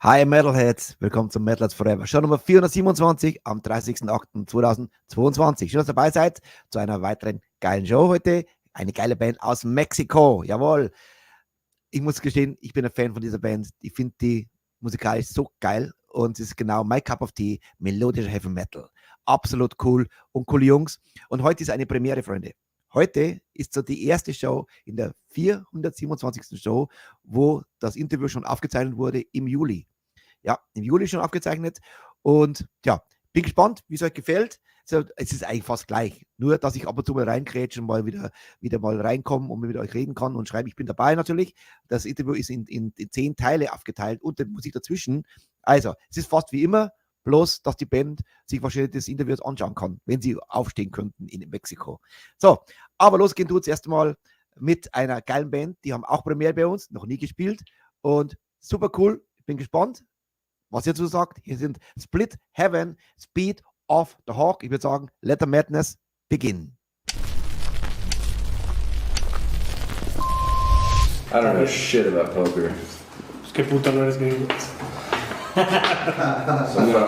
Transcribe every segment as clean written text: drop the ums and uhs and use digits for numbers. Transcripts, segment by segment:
Hi Metalheads, willkommen zum METALHEADS FOREVER, Show Nummer 427 am 30.08.2022. Schön, dass ihr dabei seid zu einer weiteren geilen Show heute. Eine geile Band aus Mexiko, jawohl. Ich muss gestehen, ich bin ein Fan von dieser Band. Ich finde die musikalisch so geil und es ist genau my cup of tea, melodischer Heavy Metal. Absolut cool und coole Jungs. Und heute ist eine Premiere, Freunde. Heute ist so die erste Show in der 427. Show, wo das Interview schon aufgezeichnet wurde im Juli. Ja, im Juli schon aufgezeichnet. Und ja, bin gespannt, wie es euch gefällt. So, es ist eigentlich fast gleich. Nur, dass ich ab und zu mal reinkrätsche und mal wieder mal reinkomme und mit euch reden kann und schreibe, ich bin dabei natürlich. Das Interview ist in 10 Teile aufgeteilt und die Musik dazwischen. Also, es ist fast wie immer, bloß, dass die Band sich wahrscheinlich das Interview anschauen kann, wenn sie aufstehen könnten in Mexiko. So, aber losgehen tut es erstmal mit einer geilen Band. Die haben auch Premiere bei uns, noch nie gespielt. Und super cool, ich bin gespannt, was ihr dazu sagt. Hier sind Split Heaven, Speed of the Hawk. Ich würde sagen, let the madness begin. I don't know shit about poker. Es que puta no eres gringo. So no.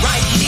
Right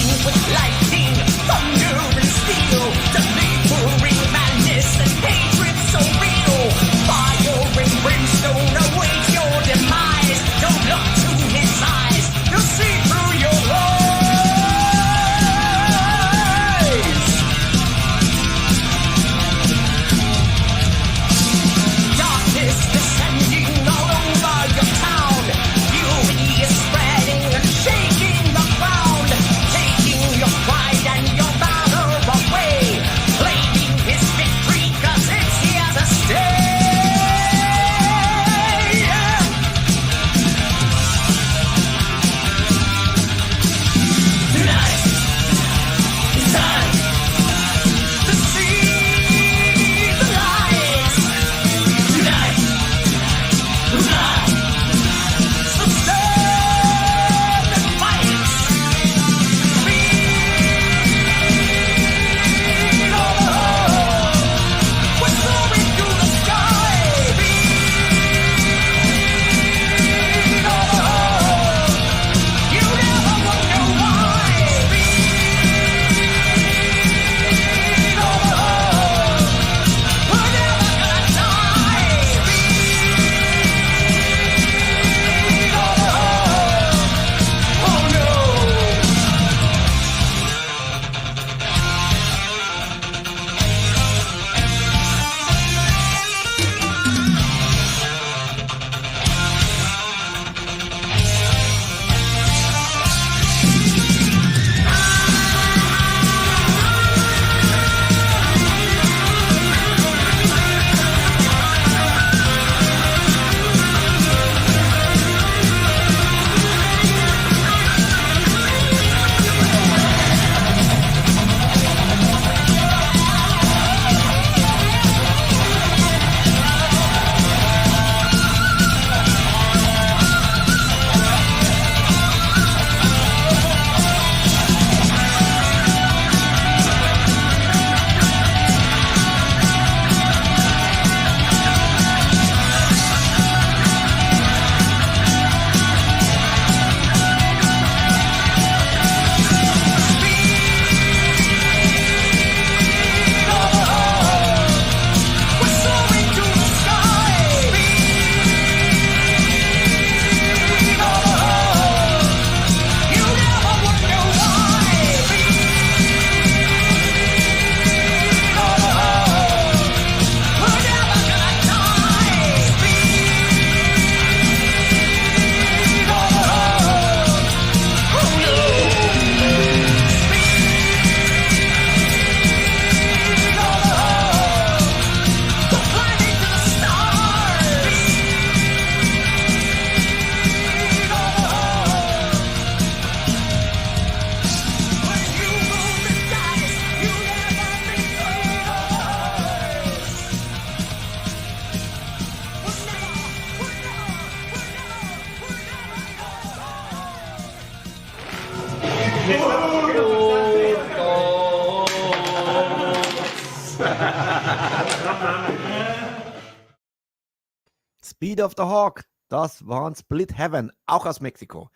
Speed of the Hawk, das waren Split Heaven, auch aus Mexiko.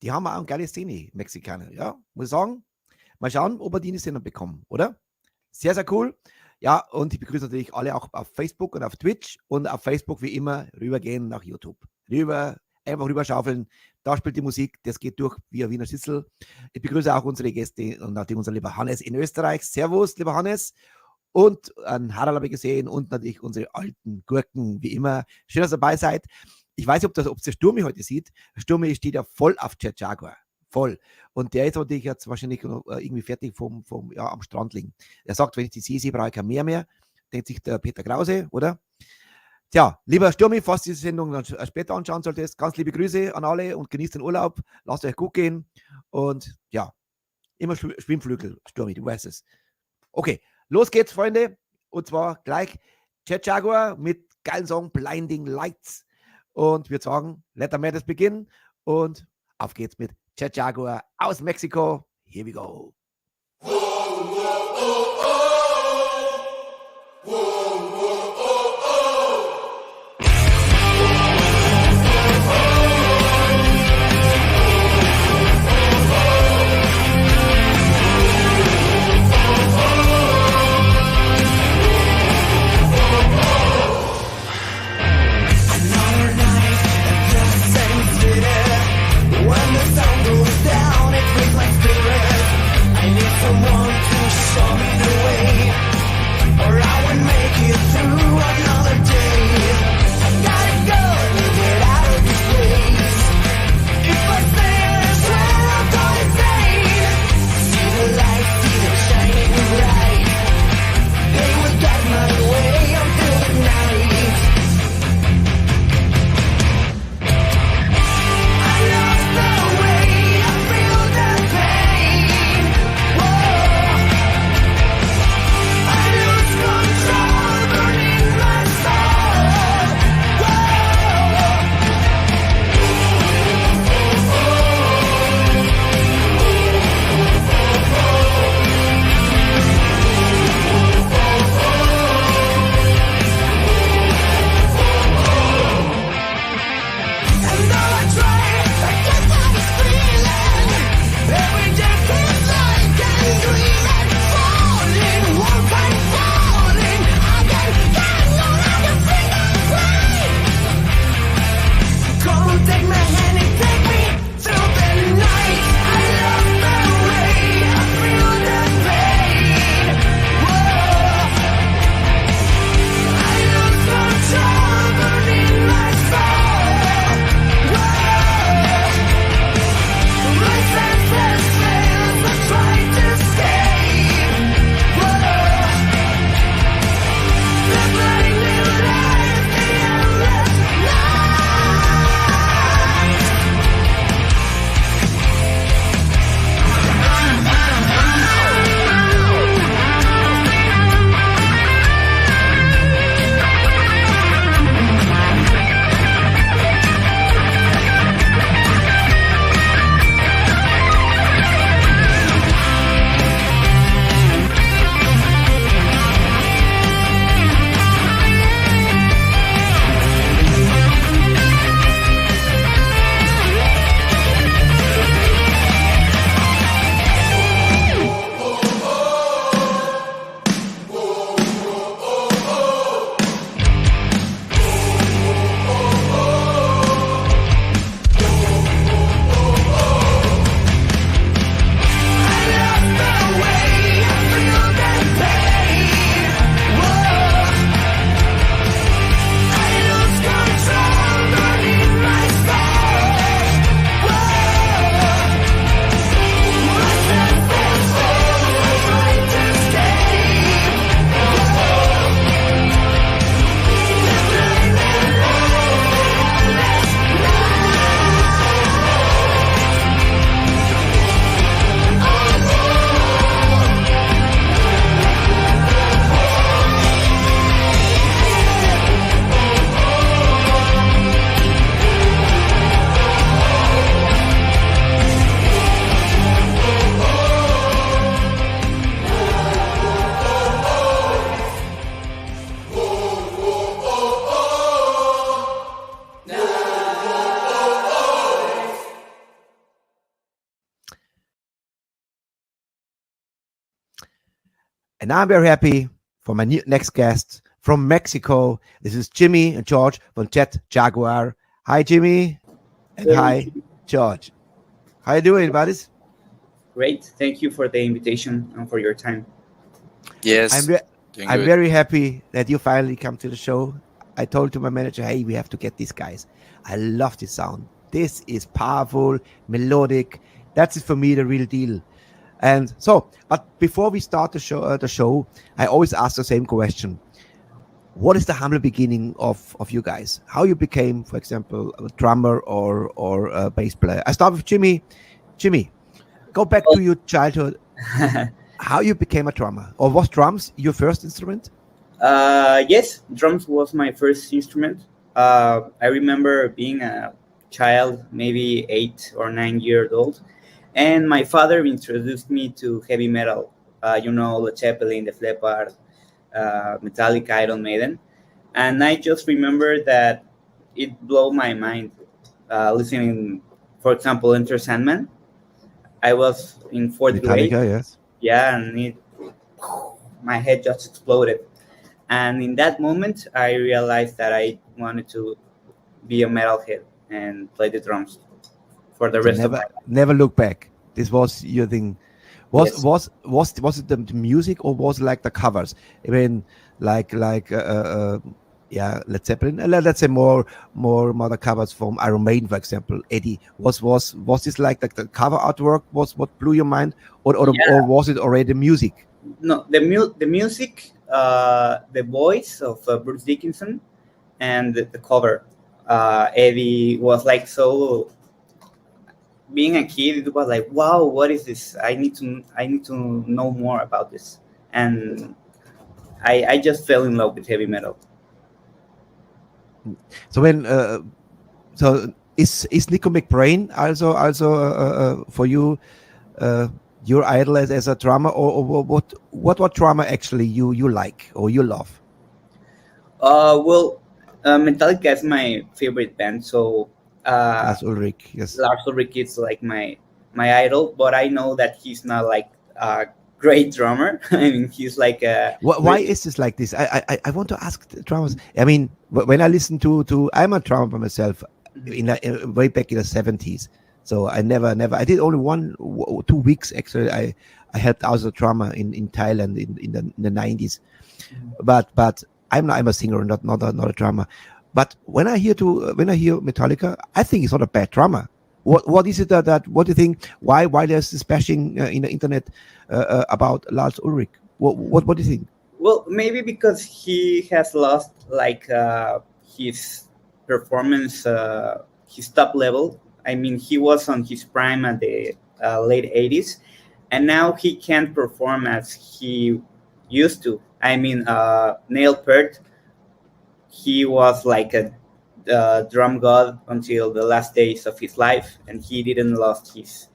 Die haben auch eine geile Szene, Mexikaner, ja, muss ich sagen. Mal schauen, ob wir die in die Sendung bekommen, oder? Sehr, sehr cool. Ja, und ich begrüße natürlich alle auch auf Facebook und auf Twitch und auf Facebook wie immer rübergehen nach YouTube. Einfach rüberschaufeln, da spielt die Musik, das geht durch wie ein Wiener Schlüssel. Ich begrüße auch unsere Gäste und natürlich unser lieber Hannes in Österreich. Servus, lieber Hannes. Und einen Harald habe ich gesehen und natürlich unsere alten Gurken, wie immer. Schön, dass ihr dabei seid. Ich weiß nicht, ob der Sturmi heute sieht. Sturmi steht ja voll auf Jaguar. Voll. Und der ist natürlich jetzt wahrscheinlich irgendwie fertig am Strand liegen. Er sagt, wenn ich die sehe, brauche ich kein mehr. Denkt sich der Peter Krause, oder? Tja, lieber Sturmi, falls diese Sendung dann später anschauen solltest, ganz liebe Grüße an alle und genießt den Urlaub. Lasst euch gut gehen. Und ja, immer Schwimmflügel, Sturmi, du weißt es. Okay, los geht's, Freunde. Und zwar gleich Jaguar mit geilen Song Blinding Lights. Und wir sagen, let the madness begin. Und auf geht's mit Jaguar aus Mexiko. Here we go. When the sun goes down, it breaks my spirit. I need someone to show me the And I'm very happy for my next guest from Mexico. This is Jimmy and George from Jaguar. Hi, Jimmy, and hi, George. How you doing, buddies? Great. Thank you for the invitation and for your time. Yes, I'm very happy that you finally come to the show. I told to my manager, hey, we have to get these guys. I love this sound. This is powerful, melodic. That's for me the real deal. And so, but before we start the show, I always ask the same question. What is the humble beginning of you guys? How you became, for example, a drummer or a bass player? I start with Jimmy. Jimmy, go back to your childhood. How you became a drummer? Or was drums your first instrument? Yes, drums was my first instrument. I remember being a child, maybe 8 or 9 years old, and my father introduced me to heavy metal. Led Zeppelin, the Leppard, Metallica, Iron Maiden, and I just remember that it blew my mind. Listening, for example, Enter Sandman. I was in fourth grade. Yes. Yeah, and my head just exploded. And in that moment, I realized that I wanted to be a metalhead and play the drums for the rest of my life. Never look back. This was your thing. Was it the music, or was it like the covers? I mean, like Led Zeppelin. Let's say more the covers from Iron Maiden, for example. Eddie, was this like the cover artwork was what blew your mind, or was it already the music? No, the music, the voice of Bruce Dickinson, and the cover. Eddie was like so. Being a kid, it was like, wow, what is this? I need to know more about this, and I just fell in love with heavy metal. So when is Nico McBrain also for you your idol as a drummer, or what drummer actually you like or you love? Metallica is my favorite band, so Lars Ulrich, yes. Lars Ulrich is like my idol, but I know that he's not like a great drummer. I mean, he's like a. Why is this like this? I want to ask the drummers. I mean, when I listen to I'm a drummer by myself, way back in the 70s. So I never. I did only 1 or 2 weeks actually. I helped out as a drummer in Thailand in the 90s. But I'm a singer, not a drummer. But when I hear Metallica, I think it's not a bad drummer. What is it that what do you think? Why there's this bashing in the internet about Lars Ulrich? What do you think? Well, maybe because he has lost like his performance, his top level. I mean, he was on his prime at the late 80s, and now he can't perform as he used to. I mean, Neil Peart, he was like a drum god until the last days of his life, and he didn't lost his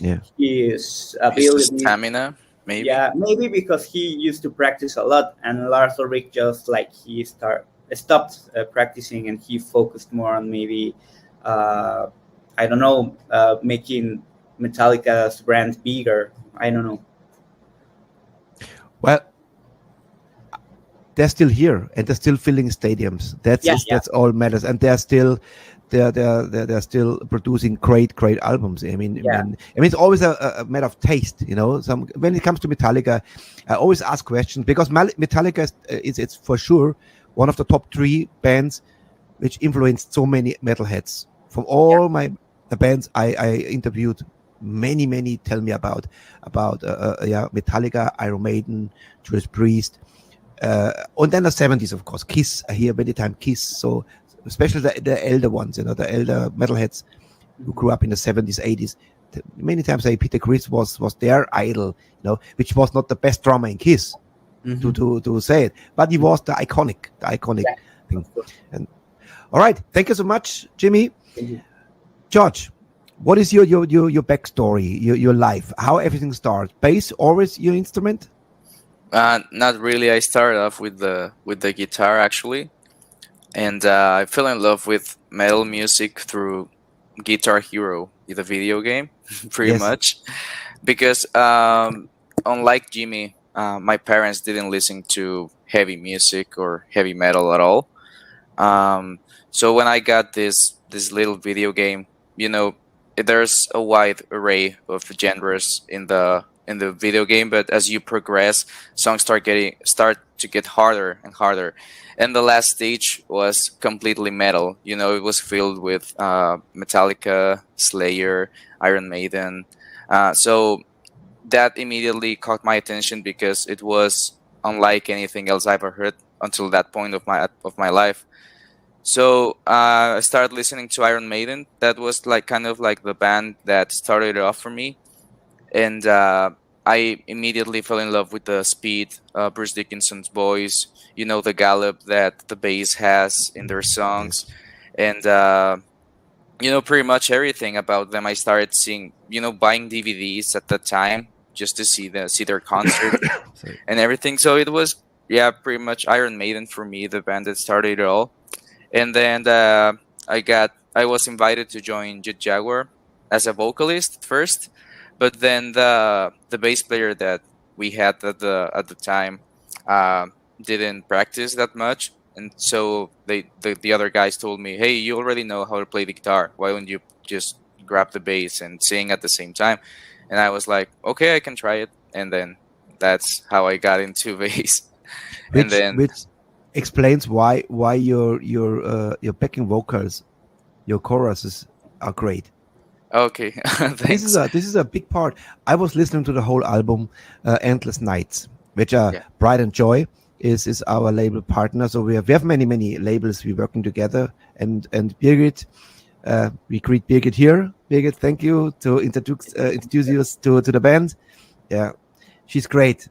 ability, stamina. Maybe. Yeah, maybe because he used to practice a lot, and Lars Ulrich just like he stopped practicing, and he focused more on maybe making Metallica's brand bigger. I don't know. Well, they're still here and they're still filling stadiums. That's all matters, and they're still producing great albums. I mean, it's always a matter of taste, you know. When it comes to Metallica, I always ask questions because Metallica is for sure one of the top 3 bands which influenced so many metalheads. From all the bands I interviewed, many tell me about Metallica, Iron Maiden, Judas Priest. And then the 70s, of course, Kiss. I hear many times Kiss. So especially the elder ones, you know, the elder metalheads who grew up in the 70s, 80s. Many times Peter Criss was their idol, you know, which was not the best drummer in Kiss, to say it, but he was the iconic thing. And all right, thank you so much, Jimmy. Thank you. George, what is your backstory, your life? How everything starts? Bass always your instrument? Not really. I started off with the guitar actually, and I fell in love with metal music through Guitar Hero, the video game, pretty much, because unlike Jimmy, my parents didn't listen to heavy music or heavy metal at all. So when I got this little video game, you know, there's a wide array of genres in the video game, but as you progress, songs start to get harder and harder. And the last stage was completely metal. You know, it was filled with Metallica, Slayer, Iron Maiden. So that immediately caught my attention because it was unlike anything else I've ever heard until that point of my life. So I started listening to Iron Maiden. That was like kind of like the band that started it off for me, and I immediately fell in love with the speed, Bruce Dickinson's voice. You know, the gallop that the bass has in their songs, and you know, pretty much everything about them. I started seeing, you know, buying DVDs at that time just to see their concert and everything. So it was, yeah, pretty much Iron Maiden for me, the band that started it all. And then I was invited to join Jaguar as a vocalist first, but then the bass player that we had at the time didn't practice that much, and so the other guys told me, "Hey, you already know how to play the guitar. Why don't you just grab the bass and sing at the same time?" And I was like, "Okay, I can try it." And then that's how I got into bass. And then which explains why your backing vocals, your choruses are great. okay, thanks. This is a big part. I was listening to the whole album, Endless Nights, which Yeah. Pride and Joy is our label partner. So we have many labels we working together. And Birgit, we greet Birgit here. Birgit, thank you to introduce you to the band. Yeah, she's great.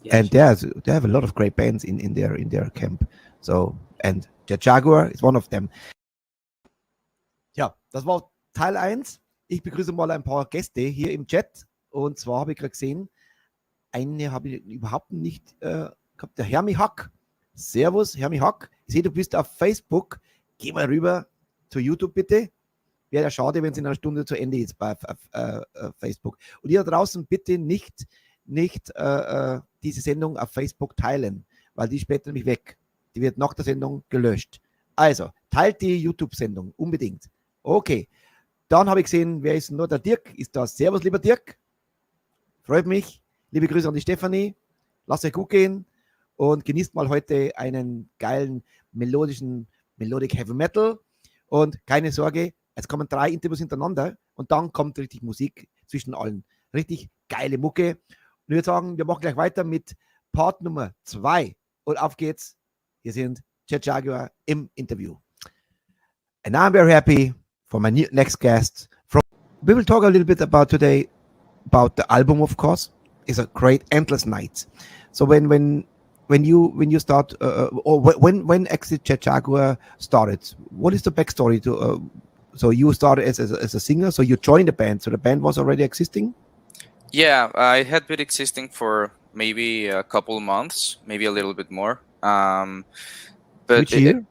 Yeah, And they have a lot of great bands in their camp. So, and der Jaguar ist one of them. Ja, das war Teil 1. Ich begrüße mal ein paar Gäste hier im Chat. Und zwar habe ich gerade gesehen, eine habe ich überhaupt nicht gehabt, der Hermi Hack. Servus, Hermi Hack. Ich sehe, du bist auf Facebook. Geh mal rüber zu YouTube bitte. Wäre ja schade, wenn es in einer Stunde zu Ende ist bei Facebook. Und ihr da draußen bitte nicht diese Sendung auf Facebook teilen, weil die ist später nämlich weg. Die wird nach der Sendung gelöscht. Also, teilt die YouTube-Sendung unbedingt. Okay, dann habe ich gesehen, wer ist nur? Der Dirk ist da. Servus, lieber Dirk. Freut mich. Liebe Grüße an die Stefanie. Lasst euch gut gehen und genießt mal heute einen geilen Melodic Heavy Metal. Und keine Sorge, es kommen 3 Interviews hintereinander und dann kommt richtig Musik zwischen allen. Richtig geile Mucke. Und ich würde sagen, wir machen gleich weiter mit Part Nummer 2. Und auf geht's. Hier sind Seit Januar im Interview. And I'm very happy for my next guest. We will talk a little bit about today about the album, of course. It's a great Endless Nights. So when you start or when actually Seit Januar started, what is the backstory to? So you started as a singer. So you joined the band. So the band was already existing. Yeah, I had been existing for maybe a couple months, maybe a little bit more. But Which year?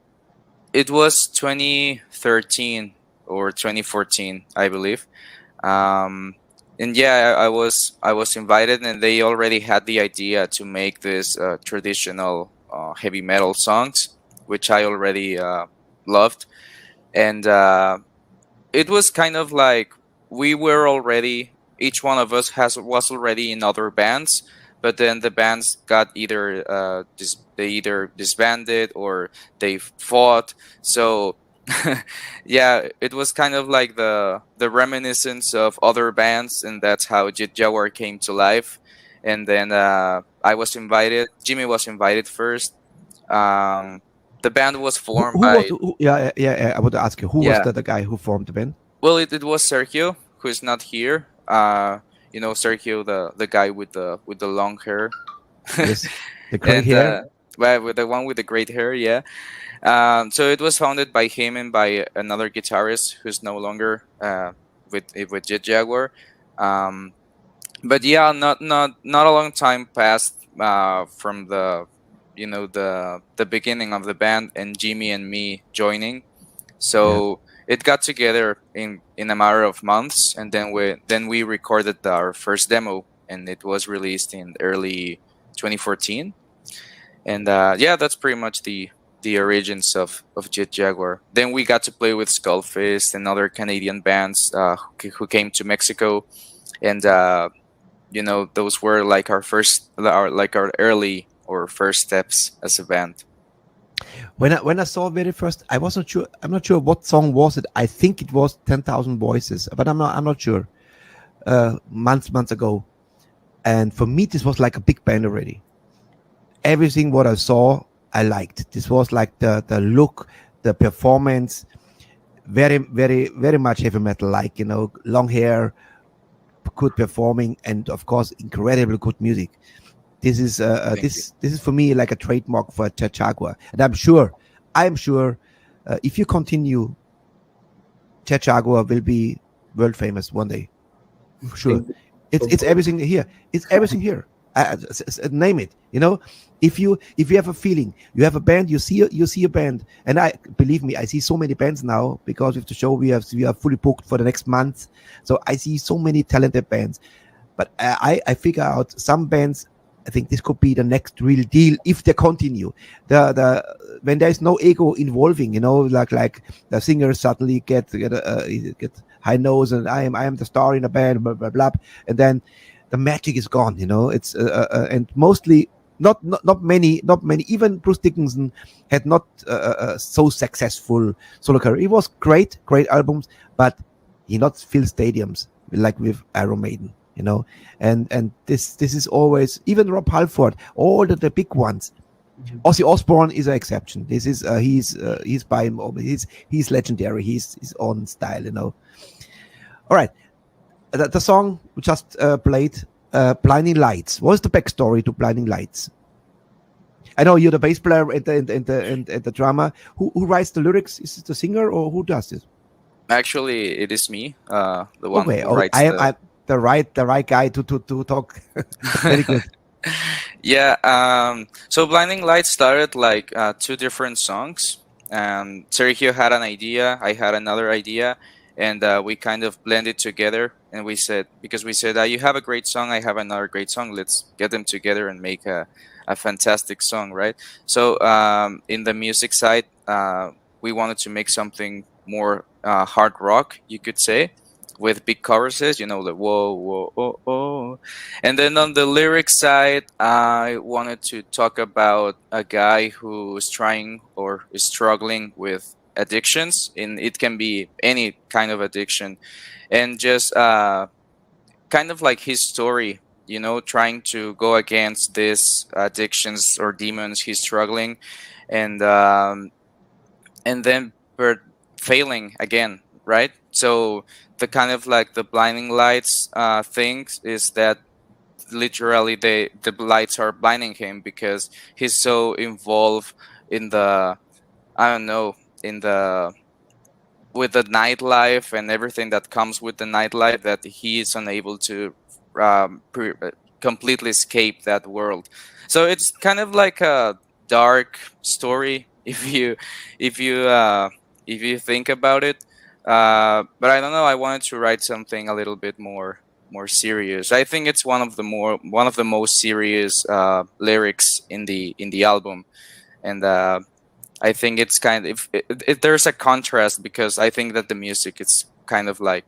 It was 2013 or 2014, I believe. And yeah, I was invited, and they already had the idea to make this traditional heavy metal songs, which I already loved. And it was kind of like we were already, each one of us was already in other bands, but then the bands got either disbanded or they fought. So yeah, it was kind of like the reminiscence of other bands, and that's how Jaguar came to life. And then I was invited. Jimmy was invited first. The band was formed by. I would ask you, who was the guy who formed the band? Well, it was Sergio, who is not here. You know, Sergio, the guy with the long hair. Yes, the great hair. Well, with the one with the great hair, yeah. So it was founded by him and by another guitarist who's no longer with Jaguar. But yeah, not a long time passed from the beginning of the band and Jimmy and me joining. So it got together in a matter of months, and then we recorded our first demo, and it was released in early 2014, and yeah, that's pretty much the origins of Jaguar. Then we got to play with Skullfist and other Canadian bands who came to Mexico, and those were like our early or first steps as a band. When I saw very first, I wasn't sure. I'm not sure what song was it. I think it was 10,000 Voices, but I'm not sure. Months ago, and for me, this was like a big band already. Everything what I saw, I liked. This was like the look, the performance, very, very, very much heavy metal, like, long hair, good performing, and of course, incredible good music. This is this is for me like a trademark for Jaguar, and I'm sure, if you continue, Jaguar will be world famous one day. Sure, it's everything here. It's everything here. Name it. If you have a feeling, you have a band, you see a band, and believe me, I see so many bands now because with the show we are fully booked for the next month. So I see so many talented bands, but I figure out some bands. I think this could be the next real deal if they continue. When there is no ego involving, like the singers suddenly get high nose and I am the star in a band, blah blah blah, and then the magic is gone. It's and mostly not many. Even Bruce Dickinson had not so successful solo career. It was great albums, but he not fill stadiums like with Iron Maiden. And this is always, even Rob Halford, all the big ones. Ozzy Osbourne is an exception. This is he's by him. He's legendary. He's his own style. All right, the song we just played, "Blinding Lights." What's the backstory to "Blinding Lights"? I know you're the bass player and the drummer. Who writes the lyrics? Is it the singer or who does this? Actually, it is me, the one who writes. I'm the right guy to talk. Very good. Yeah. So "Blinding Lights" started like two different songs. Sergio had an idea, I had another idea, and we kind of blended together. And we said, you have a great song, I have another great song. Let's get them together and make a fantastic song, right? So in the music side, we wanted to make something more hard rock, you could say, with big choruses, the whoa, whoa, oh, oh. And then on the lyric side, I wanted to talk about a guy who is trying or is struggling with addictions, and it can be any kind of addiction, and just kind of like his story, trying to go against these addictions or demons he's struggling, and then failing again, right? So the kind of like the blinding lights things is that literally the lights are blinding him because he's so involved in the, I don't know, with the nightlife and everything that comes with the nightlife that he is unable to completely escape that world. So it's kind of like a dark story if you think about it. But I don't know. I wanted to write something a little bit more serious. I think it's one of the most serious lyrics in the album, and I think it's kind of there's a contrast because I think that the music is kind of like,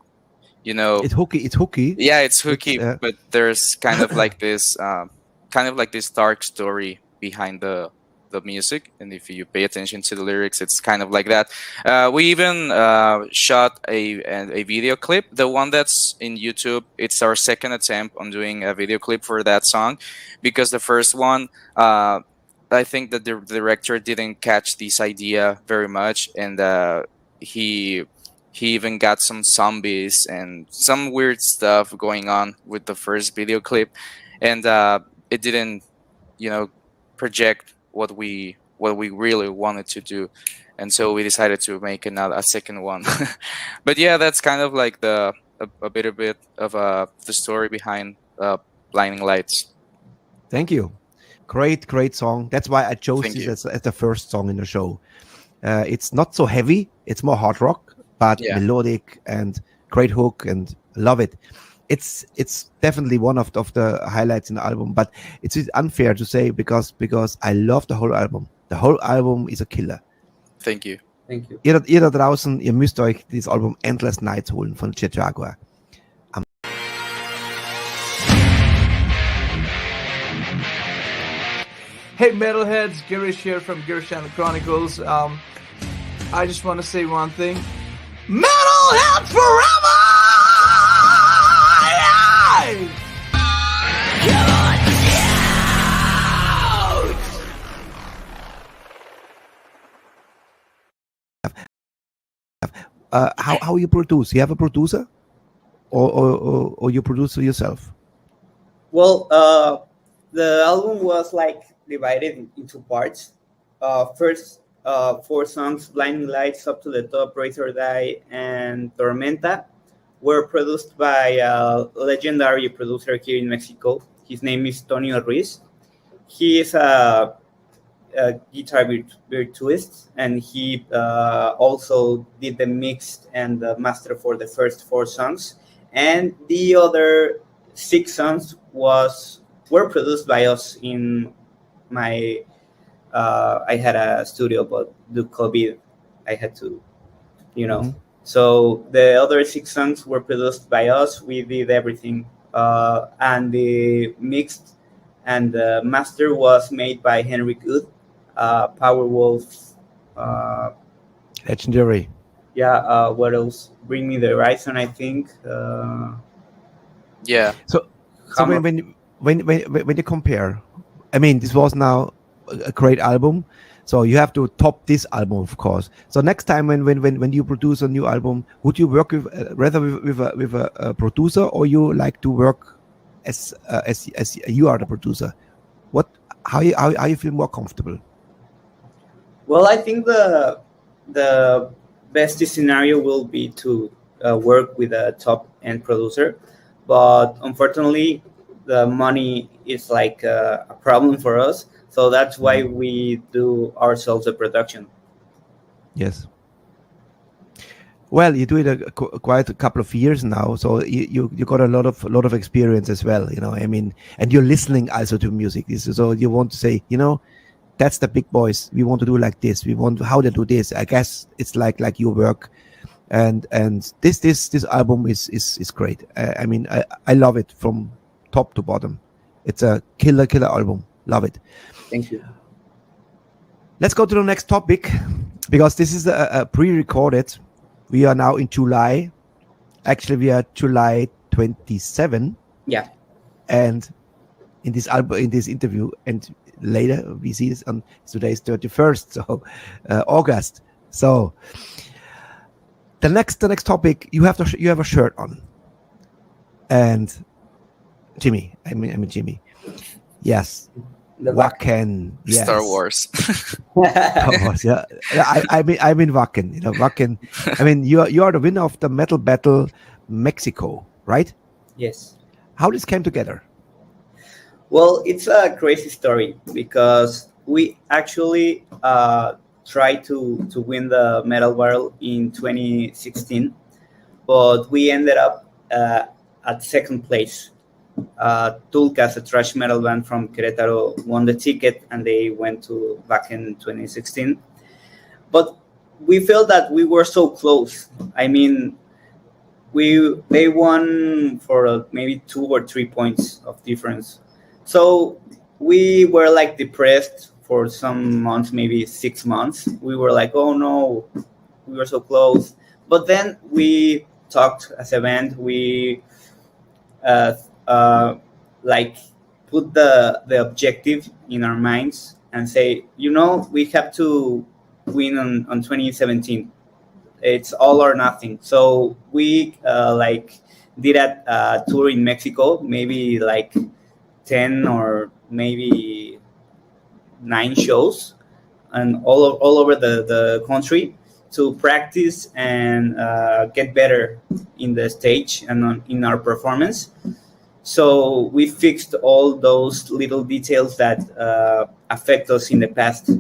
it's hooky. Yeah, it's hooky, but there's kind of like this dark story behind the music, and if you pay attention to the lyrics, it's kind of like that. We even shot a video clip, the one that's in YouTube. It's our second attempt on doing a video clip for that song, because the first one, I think that the director didn't catch this idea very much, and he even got some zombies and some weird stuff going on with the first video clip, and it didn't project what we really wanted to do, and so we decided to make a second one. But yeah, that's kind of like a bit of the story behind Blinding Lights. Thank you. Great song. That's why I chose this as the first song in the show. It's not so heavy, it's more hard rock, but melodic and great hook, and love it. it's definitely one of the highlights in the album, but it's unfair to say because I love the whole album. The whole album is a killer. Thank you. Thank you. Ihr da draußen, ihr müsst euch dieses Album Endless Nights holen von Jaguar. Hey Metalheads, Girish here from Girish and the Chronicles. I just want to say one thing. Metalheads forever! Yay! How you produce? You have a producer, or you produce yourself? Well, the album was like divided into parts. First, 4 songs, Blinding Lights, Up to the Top, Raise or Die, and Tormenta, were produced by a legendary producer here in Mexico. His name is Tonio Ruiz. He is a guitar virtuoso, and he also did the mix and the master for the first 4 songs. And the other 6 songs were produced by us in my I had a studio, but due to COVID, I had to, So the other 6 songs were produced by us. We did everything, and the mixed and the master was made by Henrik Ud, Powerwolf. Legendary. Yeah. What else? Bring Me the Horizon, I think. Yeah. So when you compare, I mean, this was now a great album, so you have to top this album, of course. So next time when you produce a new album, would you work with rather with a producer, or you like to work as you are the producer? How you feel more comfortable? Well, I think the best scenario will be to work with a top end producer, but unfortunately the money is like a problem for us. So that's why we do ourselves the production. Yes. Well, you do it quite a couple of years now, so you got a lot of experience as well. I mean, and you're listening also to music. So you want to say, that's the big boys. We want to do like this. We want how to do this. I guess it's like your work, and this album is great. I mean, I love it from top to bottom. It's a killer album. Love it. Thank you. Let's go to the next topic, because this is a pre-recorded. We are now in July. Actually, we are July 27. Yeah. And in this album, in this interview, and later we see this on today's 31st, so August. So the next topic, you have a shirt on, and Jimmy. I mean Jimmy. Yes. Wacken, yes. Star Wars. Yeah. I mean Wacken. Wacken. I mean, you are the winner of the Metal Battle Mexico, right? Yes. How this came together? Well, it's a crazy story because we actually tried to win the Metal Battle in 2016, but we ended up at second place. Tulcas, a thrash metal band from Querétaro, won the ticket, and they went to back in 2016. But we felt that we were so close. I mean, they won for maybe 2 or 3 points of difference. So we were like depressed for some months, maybe 6 months. We were like, oh no, we were so close. But then we talked as a band. We like put the objective in our minds and say, we have to win on 2017. It's all or nothing. So we like did a tour in Mexico, maybe like 10 or maybe 9 shows, and all over the country to practice and get better in the stage and in our performance. So we fixed all those little details that affect us in the past.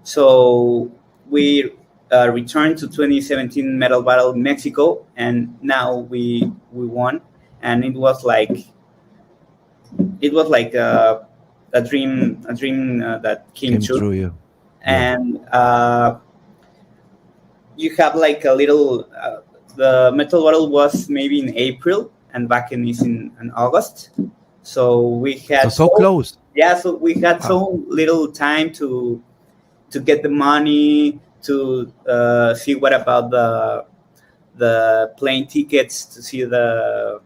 So we returned to 2017 Metal Battle Mexico, and now we won. and it was like a dream that came true. Through you. And you have like a little the metal battle was maybe in April and Wacken is in August, so we had so close. Yeah, so we had so little time to get the money, to see what about the plane tickets, to see the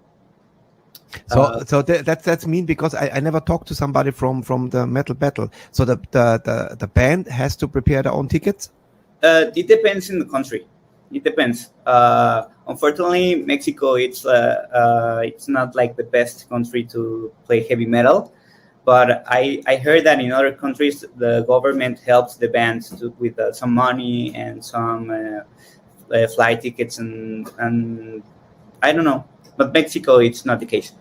So that's mean, because I never talked to somebody from the metal battle. So the band has to prepare their own tickets? It depends in the country. It depends. Unfortunately, Mexico, it's not like the best country to play heavy metal. But I heard that in other countries, the government helps the bands with some money and some flight tickets and I don't know. But Mexico, it's not the case.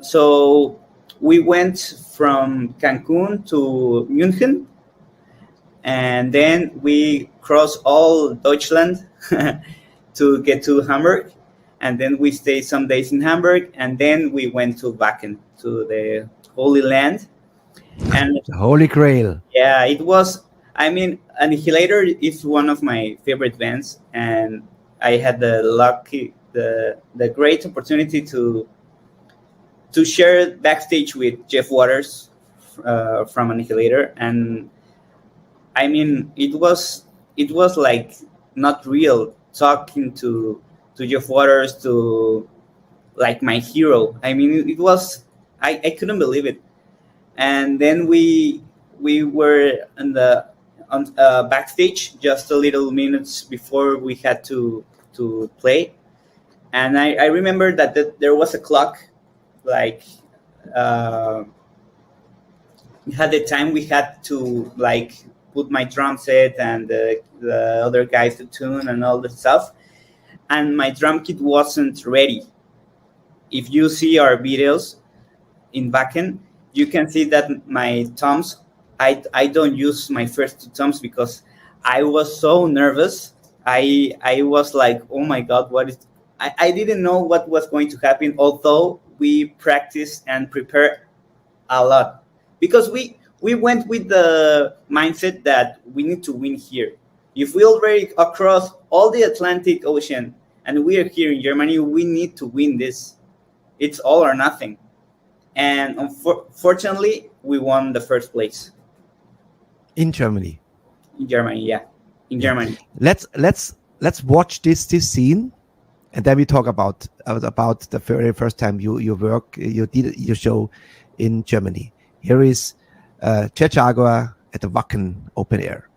So we went from Cancun to München, and then we crossed all Deutschland to get to Hamburg, and then we stayed some days in Hamburg, and then we went to Wacken, to the Holy Land. And the Holy Grail. Yeah, it was. I mean, Annihilator is one of my favorite bands, and I had the great opportunity to share backstage with Jeff Waters from Annihilator, and I mean, it was like not real talking to Jeff Waters, to like my hero. I mean, it was. I couldn't believe it. And then we were on backstage just a little minutes before we had to play, and I remember that there was a clock, like we had the time we had to like put my drum set and the other guys to tune and all the stuff, and my drum kit wasn't ready. If you see our videos in Wacken, you can see that my toms, I don't use my first two toms because I was so nervous. I was like, oh my God, what is... I didn't know what was going to happen, although we practiced and prepared a lot. Because we went with the mindset that we need to win here. If we already across all the Atlantic Ocean and we are here in Germany, we need to win this. It's all or nothing. And unfortunately, we won the first place. In Germany. In Germany, yeah. In Germany. Let's watch this scene, and then we talk about the very first time you did your show in Germany. Here is Jaguar at the Wacken Open Air.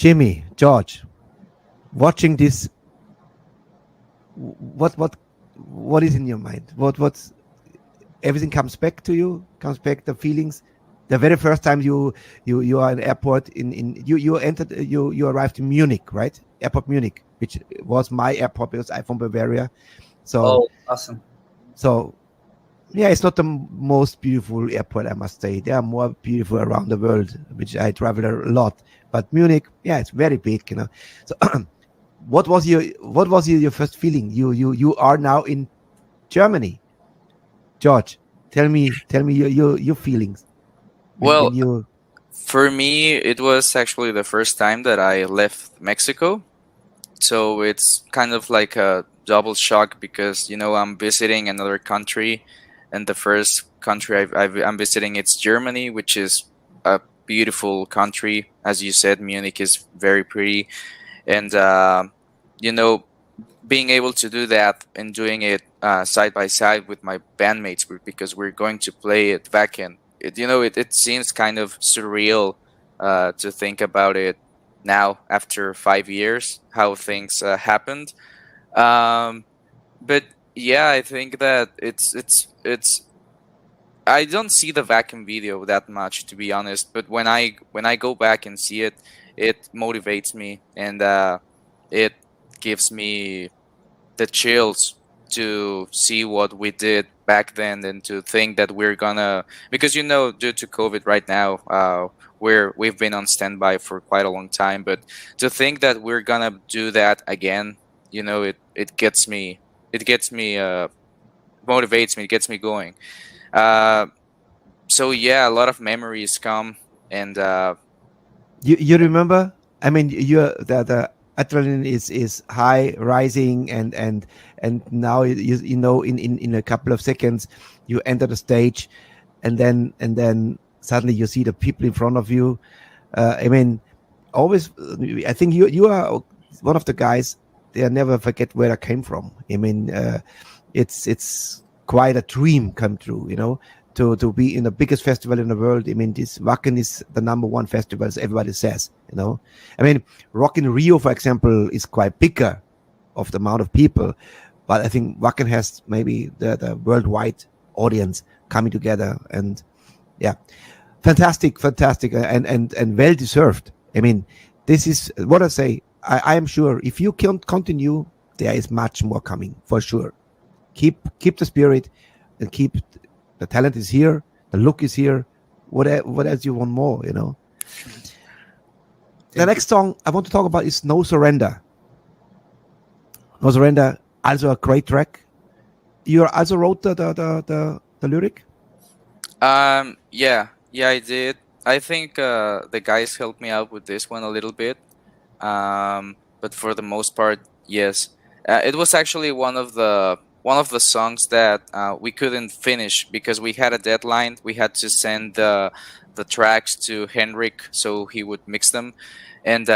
Jimmy, George, watching this, what is in your mind? What's everything comes back to you? Comes back the feelings. The very first time you are in airport you entered you arrived in Munich, right? Airport Munich, which was my airport because I'm from Bavaria. So awesome. So yeah, it's not the most beautiful airport, I must say. There are more beautiful around the world, which I travel a lot. But Munich, yeah, it's very big, you know. So what was your first feeling? You are now in Germany. George, tell me your feelings. Well, when you for me, it was actually the first time that I left Mexico. So it's kind of like a double shock because, you know, I'm visiting another country, and the first country I'm visiting, it's Germany, which is a beautiful country. As you said, Munich is very pretty. And, you know, being able to do that and doing it side by side with my bandmates, because we're going to play at Wacken. It seems kind of surreal to think about it now after 5 years, how things happened. But yeah, I think that it's I don't see the vacuum video that much, to be honest. But when I go back and see it, it motivates me, and it gives me the chills to see what we did back then, and to think that we're gonna, because, you know, due to COVID right now, we've been on standby for quite a long time. But to think that we're gonna do that again, you know, it gets me, motivates me, it gets me going. So yeah, a lot of memories come, and you remember? I mean, the adrenaline is high, rising, and now you know in a couple of seconds you enter the stage, and then suddenly you see the people in front of you. I mean, always, I think you are one of the guys. They never forget where I came from. I mean, it's quite a dream come true, you know, to be in the biggest festival in the world. I mean, this Wacken is the #1 festival, as everybody says, you know. I mean, Rock in Rio, for example, is quite bigger of the amount of people, but I think Wacken has maybe the worldwide audience coming together, and yeah, fantastic, and well deserved. I mean, this is what I say. I am sure if you can continue, there is much more coming for sure. Keep the spirit, and keep the talent is here, the look is here. What else you want more, you know? The next song I want to talk about is No Surrender. No Surrender, also a great track. You also wrote the lyric? Yeah, I did. I think the guys helped me out with this one a little bit. But for the most part, yes. It was actually one of the songs that we couldn't finish because we had a deadline. We had to send the tracks to Henrik so he would mix them, and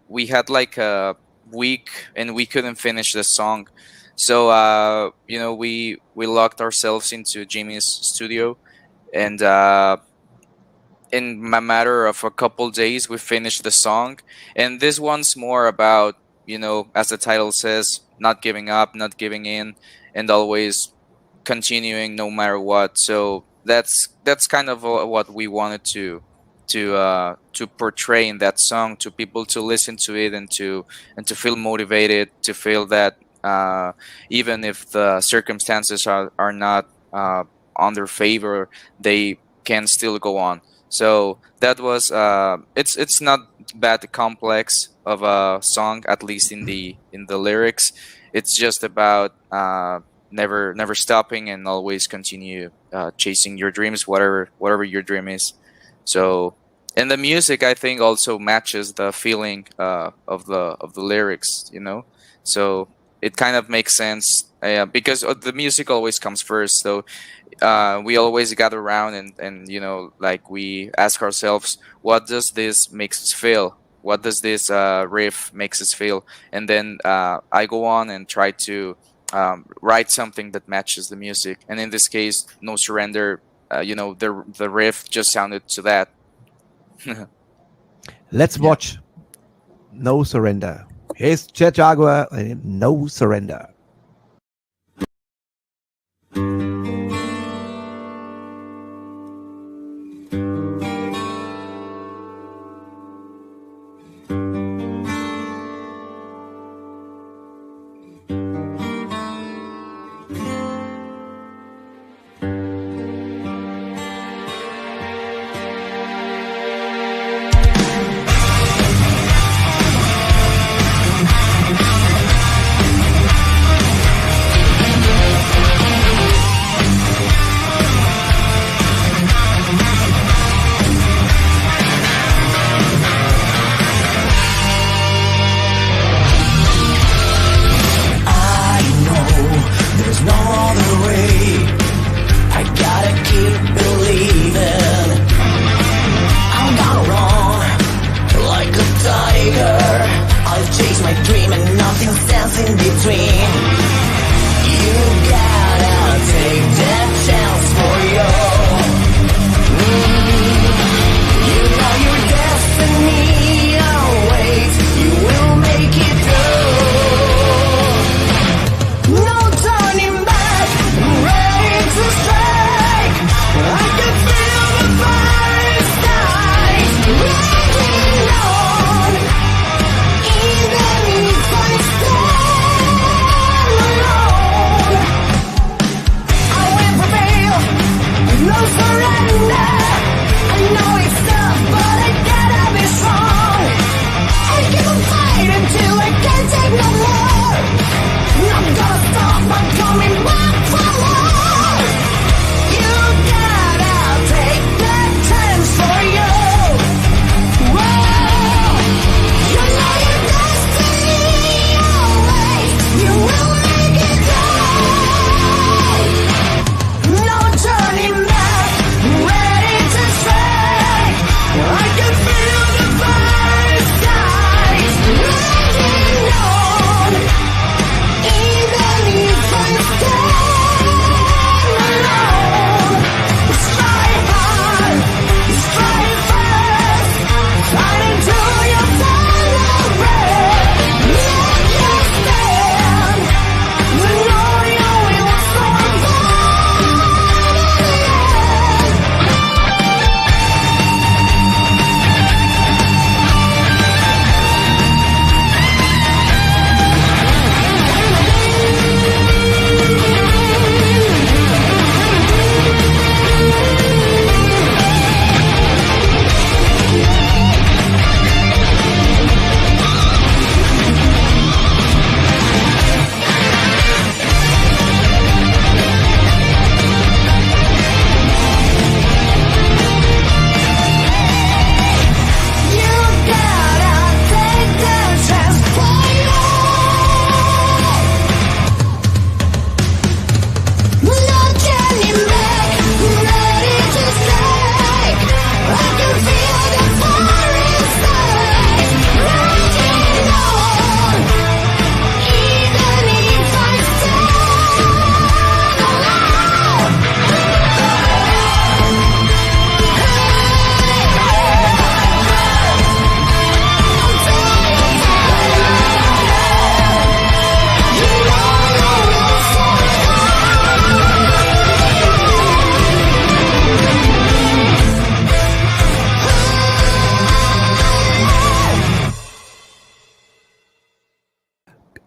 we had like a week and we couldn't finish the song. So you know, we locked ourselves into Jimmy's studio, and in a matter of a couple days we finished the song. And this one's more about, you know, as the title says, not giving up, not giving in, and always continuing no matter what. So that's kind of what we wanted to portray in that song, to people to listen to it and to feel motivated, to feel that even if the circumstances are not on their favor, they can still go on. So that was it's not that complex of a song, at least in the lyrics. It's just about never stopping and always continue chasing your dreams, whatever your dream is. So, and the music, I think, also matches the feeling of the lyrics, you know. So it kind of makes sense because the music always comes first. So we always gather around and you know, like, we ask ourselves, what does this makes us feel? What does this riff makes us feel? And then I go on and try to write something that matches the music. And in this case, No Surrender, you know, the riff just sounded to that. Let's watch No Surrender. Here's Seit Jaguar and No Surrender.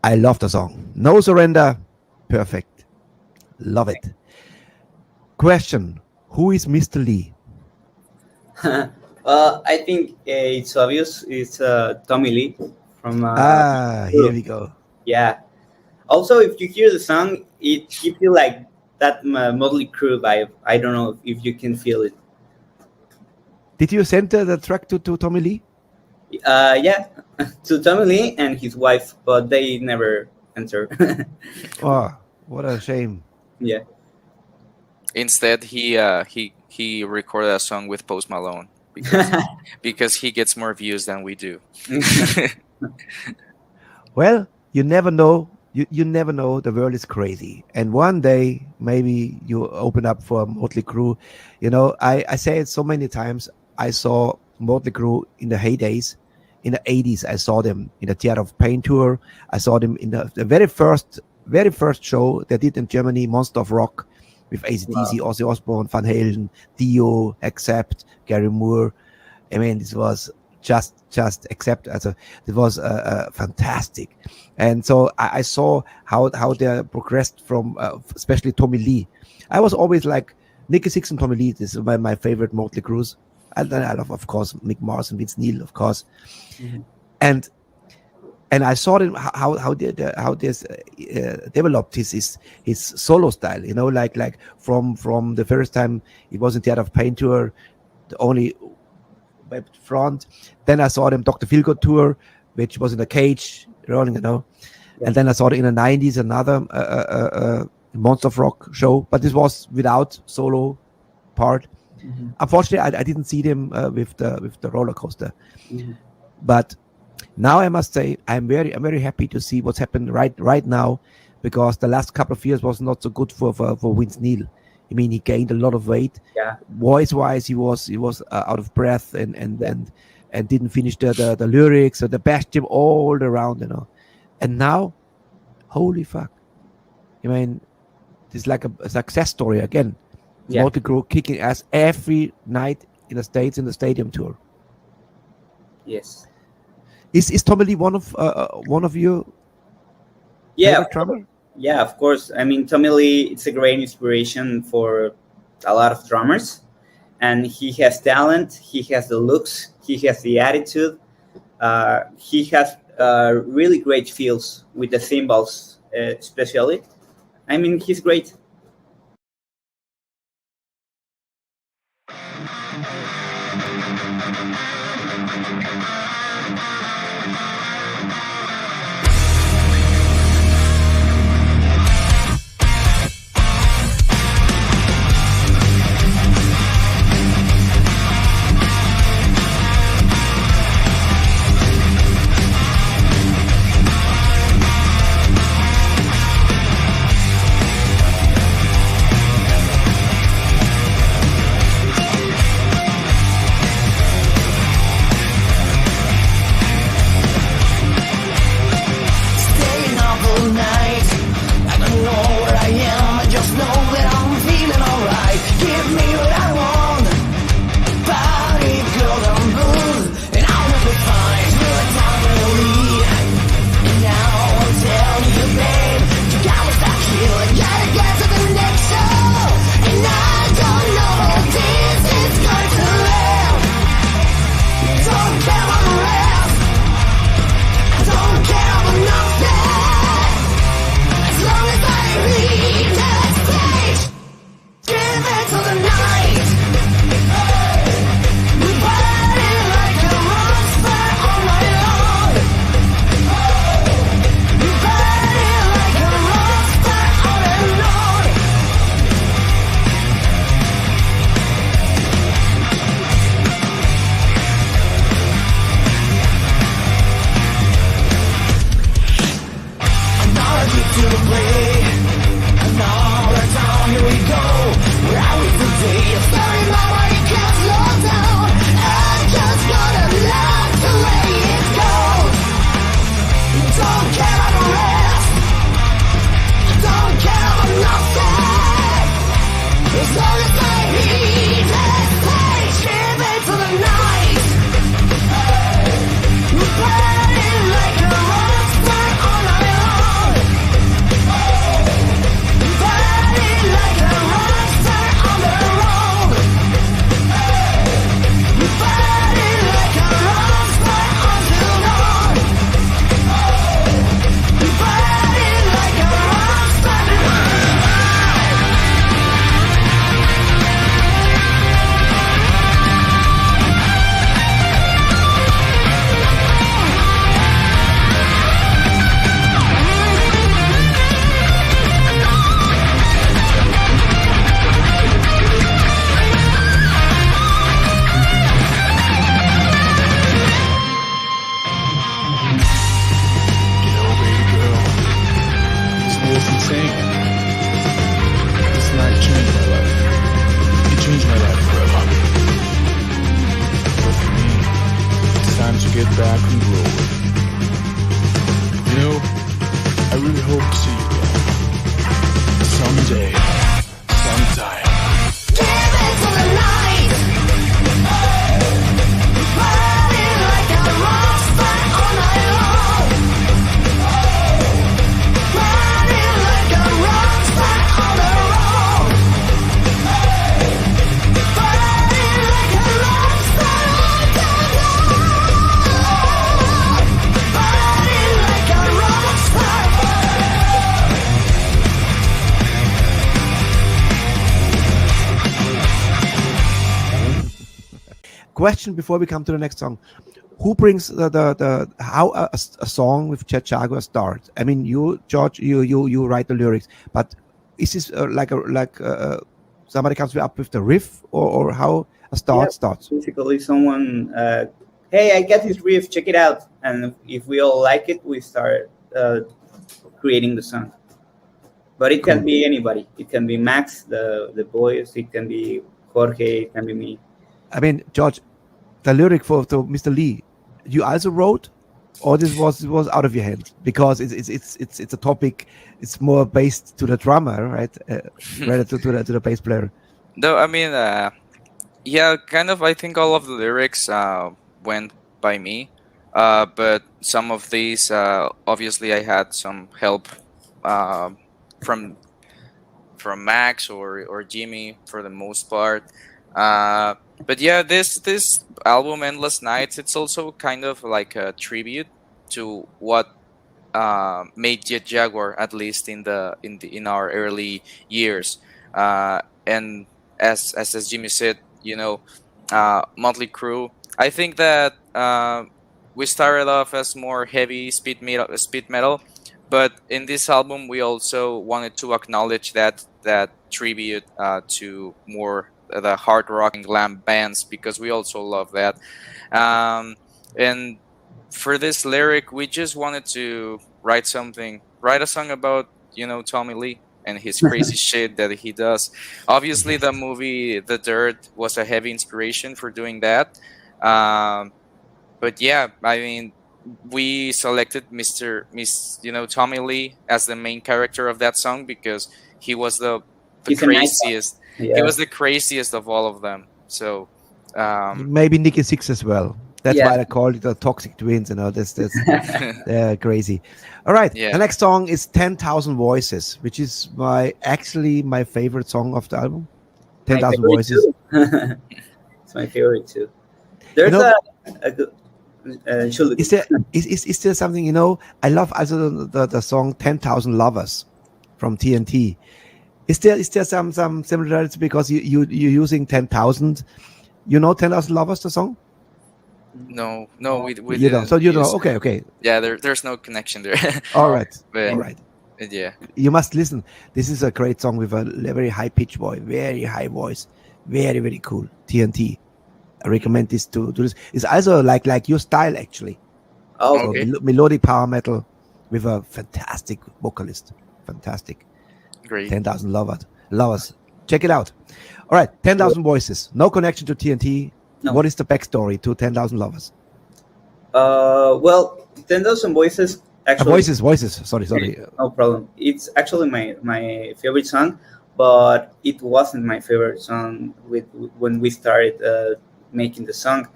I love the song. No Surrender. Perfect. Love it. Question. Who is Mr. Lee? I think it's obvious. It's Tommy Lee from. Here we go. Yeah. Also, if you hear the song, it gives you like that Motley Crue vibe. I don't know if you can feel it. Did you send the track to Tommy Lee? Yeah, to Tommy Lee and his wife, but they never answer. Oh, what a shame. Yeah. Instead, he recorded a song with Post Malone because he gets more views than we do. Well, you never know. You never know. The world is crazy. And one day, maybe you open up for Motley Crue. You know, I say it so many times. I saw Motley Crue in the heydays, in the 80s. I saw them in the Theater of Pain tour. I saw them in the very first show they did in Germany, Monster of Rock, with AC/DC, Ozzy Osbourne, Van Halen, Dio, Accept, Gary Moore. I mean, this was just Accept. Also, it was fantastic. And so I saw how they progressed from, especially Tommy Lee. I was always like, Nicky Six and Tommy Lee is my favorite Motley Crues. And then I love, of course, Mick Mars and Vince Neil, of course. Mm-hmm. And I saw them how this developed his solo style. You know, like from the first time he was in Theater of Pain tour, the only web front. Then I saw them Dr. Feelgood tour, which was in a cage rolling, you know. Yeah. And then I saw them in the 90s another Monster of Rock show, but this was without solo part. Mm-hmm. Unfortunately, I didn't see them with the roller coaster. Mm-hmm. But now I must say I'm very happy to see what's happened right now, because the last couple of years was not so good for Vince Neil. I mean, he gained a lot of weight. Yeah. Voice-wise, he was out of breath and didn't finish the lyrics, so they bashed him all around, you know. And now, holy fuck! I mean, it's like a success story again. Yeah. Motley Crue kicking ass every night in the States in the stadium tour. Yes. Is Tommy Lee one of you? Yeah. Yeah, of course. I mean, Tommy Lee, it's a great inspiration for a lot of drummers, and he has talent. He has the looks. He has the attitude. He has really great feels with the cymbals, especially. I mean, he's great. back and rolling. You know, I really hope to see you again. Someday. Sometime. Give it to the night. Burning like a rock star all night long. Burning like a rock star on the road. Burning like a rock star all day long. Burning like a rock star. Question before we come to the next song: who brings the how a song with Jaguar starts? I mean, you, George, you write the lyrics, but is this like somebody comes up with the riff, or how a start starts? Basically, someone, hey, I got this riff, check it out, and if we all like it, we start creating the song. But it can be anybody. It can be Max, the boys. It can be Jorge. It can be me. I mean, George, the lyric for to Mr. Lee, you also wrote, or this was out of your hand, because it's a topic. It's more based to the drummer, right, rather to the bass player. No, I mean, yeah, kind of. I think all of the lyrics went by me, but some of these, obviously, I had some help from Max or Jimmy for the most part. But yeah, this album, Endless Nights, it's also kind of like a tribute to what made Jaguar, at least in our early years. And as Jimmy said, you know, Motley Crue. I think that we started off as more heavy speed metal, but in this album we also wanted to acknowledge that tribute to more the hard rock and glam bands, because we also love that. And for this lyric, we just wanted to write a song about, you know, Tommy Lee and his crazy shit that he does. Obviously, the movie The Dirt was a heavy inspiration for doing that. But yeah, I mean, we selected Tommy Lee as the main character of that song because he was the craziest. Yeah. He was the craziest of all of them. So Maybe Nicky Six as well. That's Yeah. why I call it the Toxic Twins. You know, that's they're crazy. All right, Yeah. the next song is 10,000 Voices, which is my favorite song of the album. 10,000 Voices. It's my favorite too. There's You know, a good. Is there something, you know? I love also the song 10,000 Lovers from TNT. Is there some similarities because you're using 10,000? You know 10,000 Lovers, the song? no, we You know, didn't so you know. use- Okay. Yeah, there's no connection there. All right. But, All right. Yeah. You must listen. This is a great song with a very high pitch voice, very high voice, very, very cool. TNT. I recommend this to do this. It's also like your style actually. Oh, So Okay. melodic power metal with a fantastic vocalist. Fantastic. Great. 10,000 lovers. Check it out. All right, 10,000 Voices. No connection to TNT. No. What is the backstory to 10,000 Lovers? well, 10,000 Voices actually. Voices. Sorry. No problem. It's actually my favorite song, but it wasn't my favorite song when we started making the song.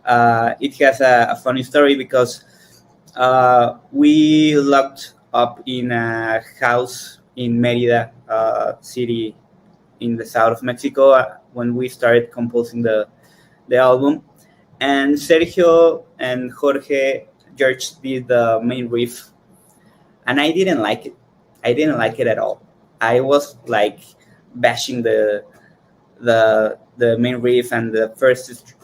It has a funny story because we locked up in a house in Mérida city in the south of Mexico when we started composing the album, and Sergio and Jorge George did the main riff, and I didn't like it. I didn't like it at all. I was like bashing the main riff and the first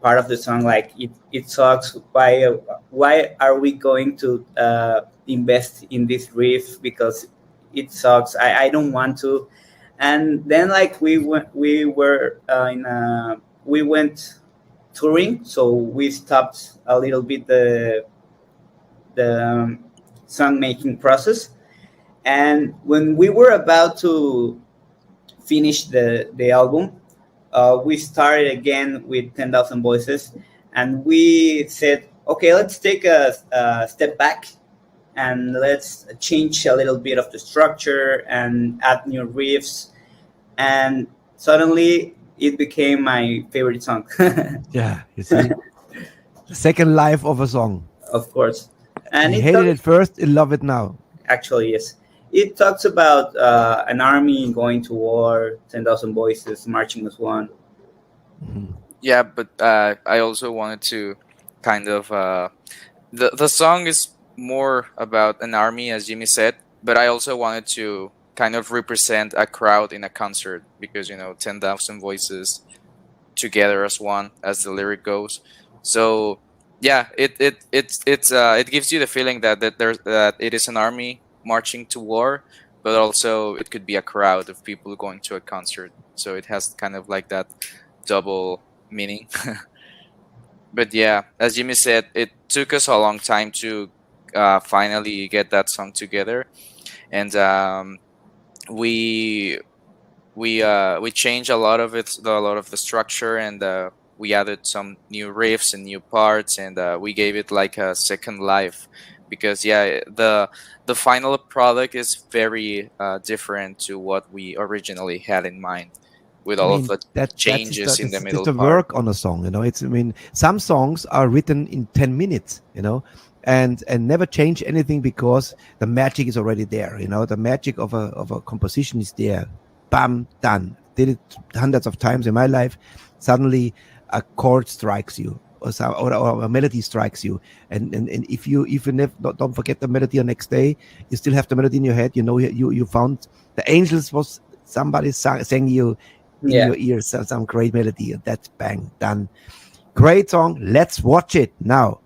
part of the song, like it sucks. Why are we going to invest in this riff, because it sucks. I don't want to. And then like we went touring, so we stopped a little bit the song making process. And when we were about to finish the album, we started again with 10,000 Voices, and we said, okay, let's take a step back and let's change a little bit of the structure and add new riffs. And suddenly it became my favorite song. Yeah, you see, the second life of a song. Of course. And You hated it first, you love it now. Actually, yes. It talks about an army going to war, 10,000 voices, marching as one. Yeah, but I also wanted to kind of the song is more about an army, as Jimmy said, but I also wanted to kind of represent a crowd in a concert because 10,000 voices together as one, as the lyric goes. So yeah, it gives you the feeling that it is an army marching to war, but also it could be a crowd of people going to a concert. So it has kind of like that double meaning. But yeah, as Jimmy said, it took us a long time to finally get that song together, and we changed a lot of the structure, and we added some new riffs and new parts, and we gave it like a second life, because the final product is very different to what we originally had in mind, with all of the changes in the middle it's the part. work on a song, some songs are written in 10 minutes, and never change anything because the magic is already there. The magic of a composition is there. Bam, done. Did it hundreds of times in my life. Suddenly a chord strikes you, or a melody strikes you, and if you don't forget the melody the next day, you still have the melody in your head. You found the angels was somebody sang you in your ears some great melody, and that's bang, done. Great song. Let's watch it now.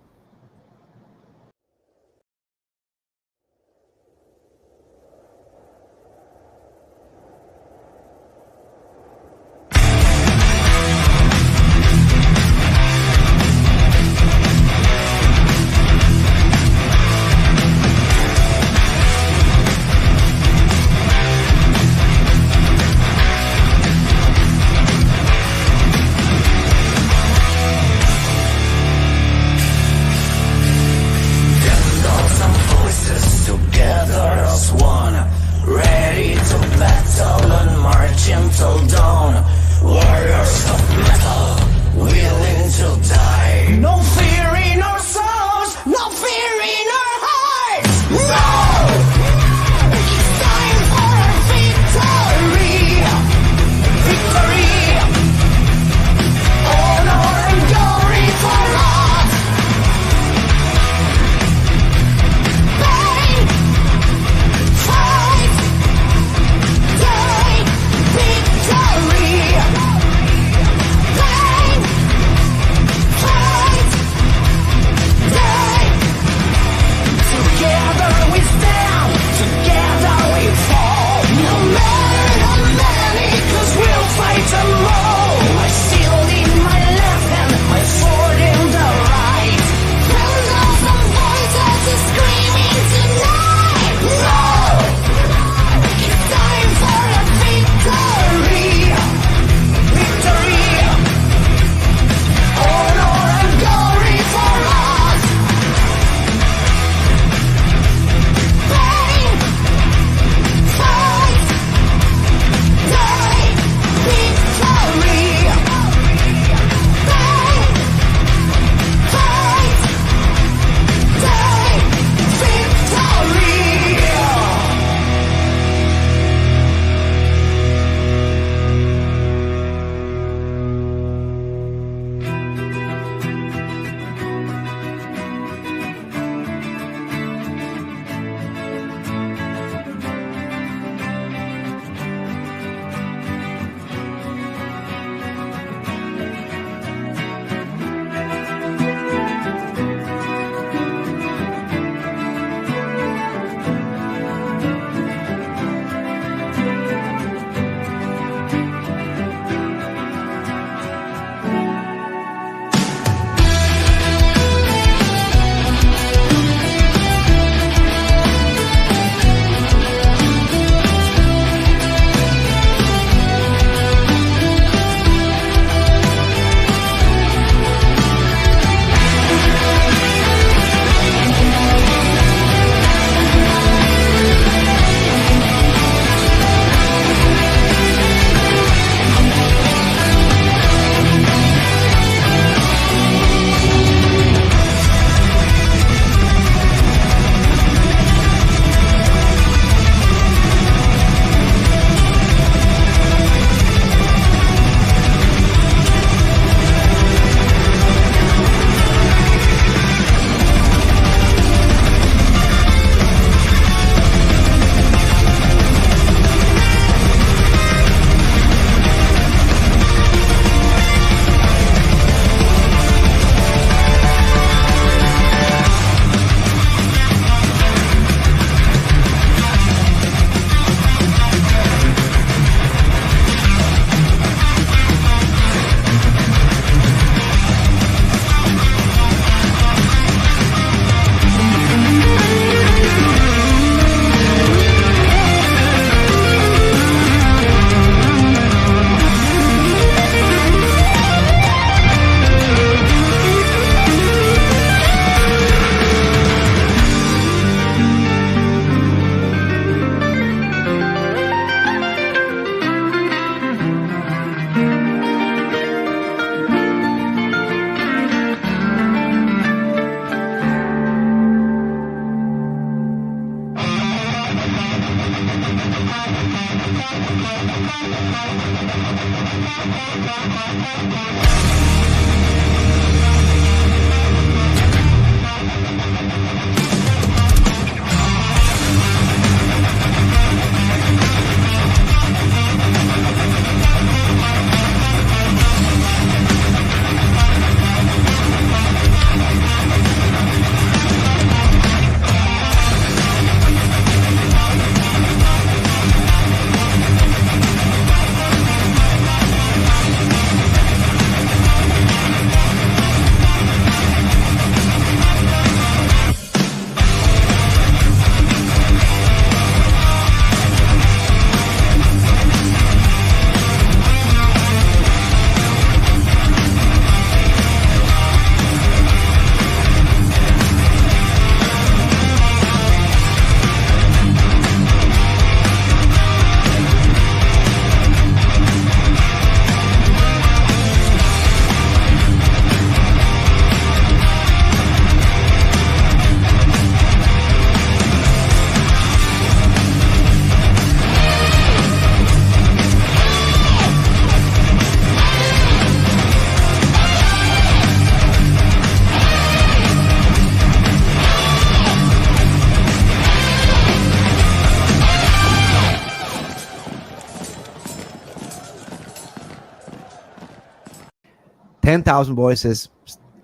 "10,000 Voices."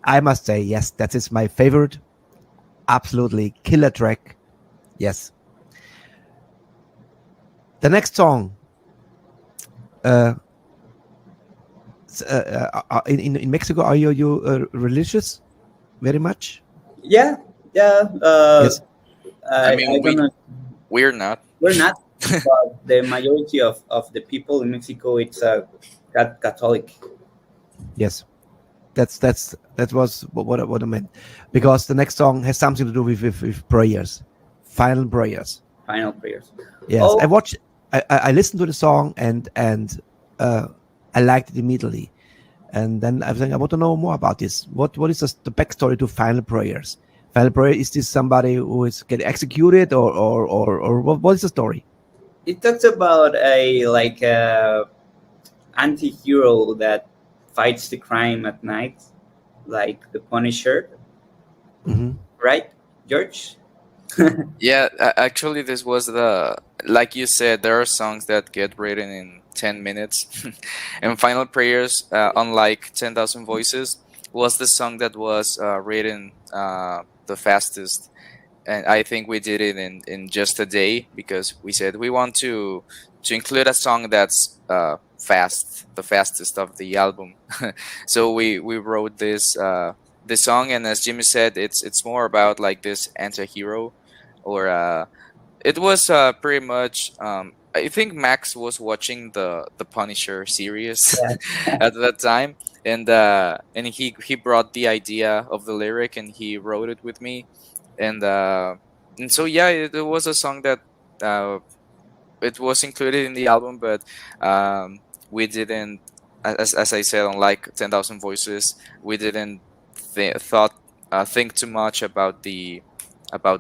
I must say, yes, that is my favorite. Absolutely killer track. Yes. The next song. In Mexico, are you religious? Very much. Yeah. Yes. I mean, don't know. we're not. We're not, but the majority of the people in Mexico, it's Catholic. Yes. That was what I meant, because the next song has something to do with prayers, final prayers. Final prayers. Yes, Oh. I listened to the song and I liked it immediately, and then I was like, I want to know more about this. What is the backstory to final prayers? Final prayer, is this somebody who is getting executed, or what is the story? It talks about a anti-hero that fights the crime at night, like the Punisher, Mm-hmm. right, George? Yeah, actually, this was like you said, there are songs that get written in 10 minutes. And Final Prayers, unlike 10,000 Voices, was the song that was written the fastest. And I think we did it in just a day, because we said we want to include a song that's fast, the fastest of the album. So we wrote this song, and as Jimmy said, it's more about like this anti-hero, or it was pretty much I think Max was watching the Punisher series at that time, and he brought the idea of the lyric and he wrote it with me, and so yeah, it was a song that it was included in the album, but we didn't, as I said, unlike 10,000 Voices, we didn't think too much about the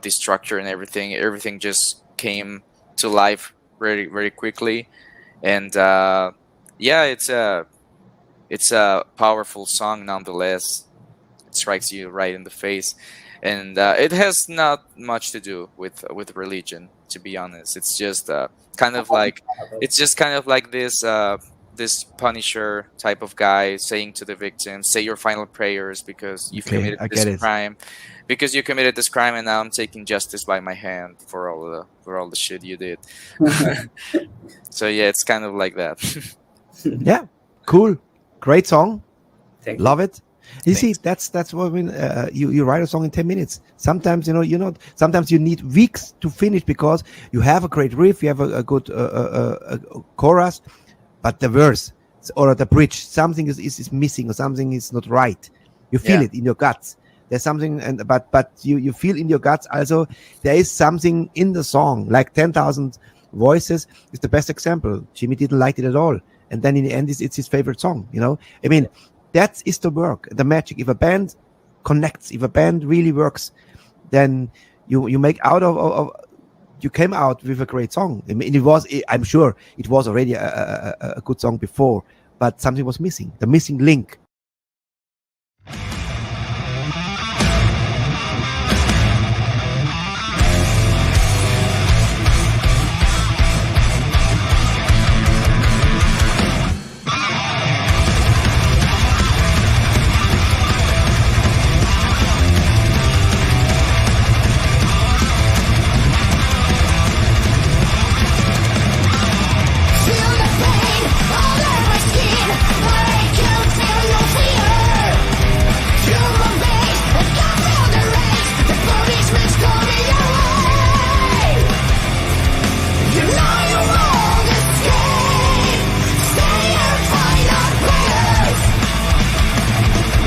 structure and everything. Everything just came to life very, very quickly, and yeah, it's a powerful song nonetheless. It strikes you right in the face, and it has not much to do with religion, to be honest. It's just kind of like this Punisher type of guy saying to the victim, "Say your final prayers because you've committed this crime. Because you committed this crime, and now I'm taking justice by my hand for all the shit you did." So yeah, it's kind of like that. Yeah, cool, great song. Love it. You see, that's what I mean. You write a song in 10 minutes. Sometimes sometimes you need weeks to finish, because you have a great riff, you have a good chorus, but the verse or the bridge, something is missing, or something is not right. You feel it in your guts. There's something, but you feel in your guts also there is something in the song. Like 10,000 Voices is the best example. Jimmy didn't like it at all, and then in the end it's his favorite song. I mean, that is the work, the magic. If a band connects, if a band really works, then you make out of you came out with a great song. I mean, I'm sure it was already a good song before, but something was missing. The missing link. Feel the pain all over my skin, but I can't feel no fear. Feel my veins, I can't feel the rage. The punishment's coming your way. You know you won't escape. Stay and find out prayers.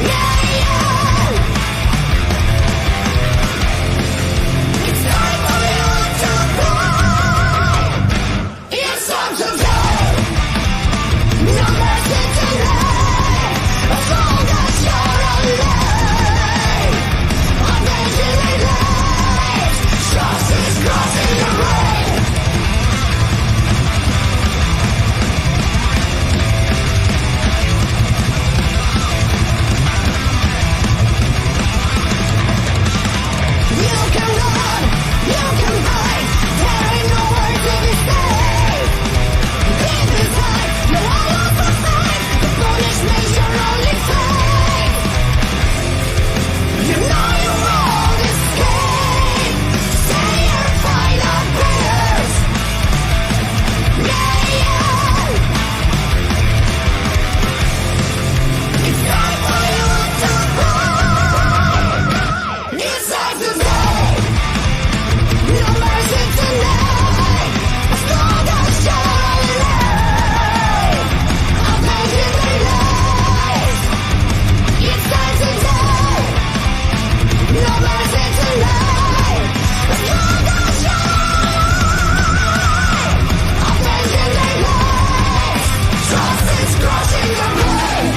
Yeah, yeah. It's time for you to cry. It's time to go. No mercy tonight. As long as you're alive, unending light. Justice crossing the rain. You can run, you can hide. There ain't nowhere to be safe. Deep inside, no one else will fight. The punishment's your only fate. You know you won't escape. Stay and find out prayers. Yeah, yeah. It's time for you to cry. It's time to stay. No mercy tonight. As long as you're alive, unending light. It's time to die. No mercy tonight. As long as you're alive, unending light. Justice crossing the rain.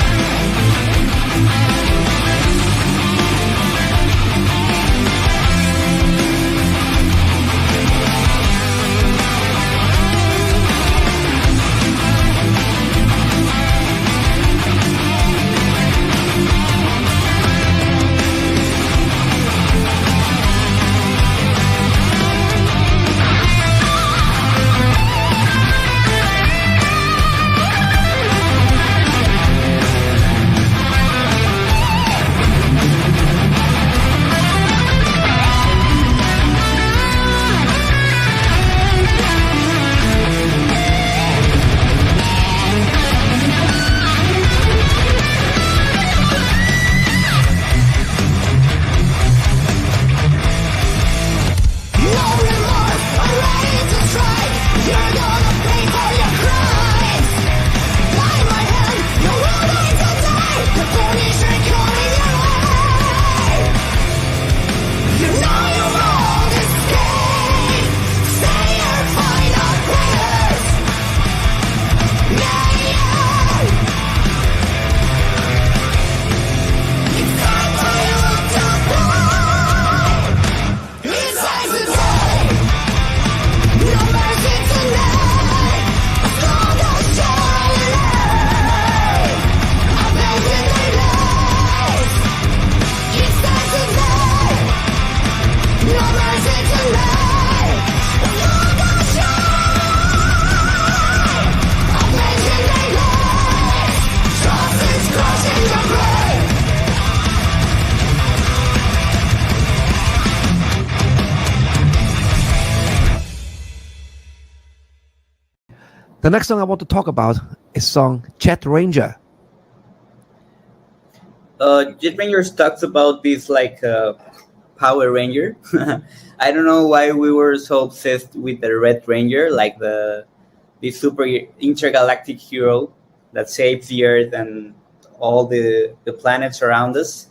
No remorse, I'm ready to strike. You're gonna pay for your crimes. By my hand, you're willing to die. The punishment coming your way. You know you won't escape. Stay and find out prayers. Yeah, yeah. It's time for you to cry. It's time to die. No mercy tonight. As long as you're alive, unending light. It's time to die. No mercy tonight. As long as you're alive, unending light. Justice crossing the rain. The next song I want to talk about is song Jet Ranger. Jet Rangers talks about this like Power Ranger. I don't know why we were so obsessed with the Red Ranger, like this super intergalactic hero that saves the Earth and all the planets around us.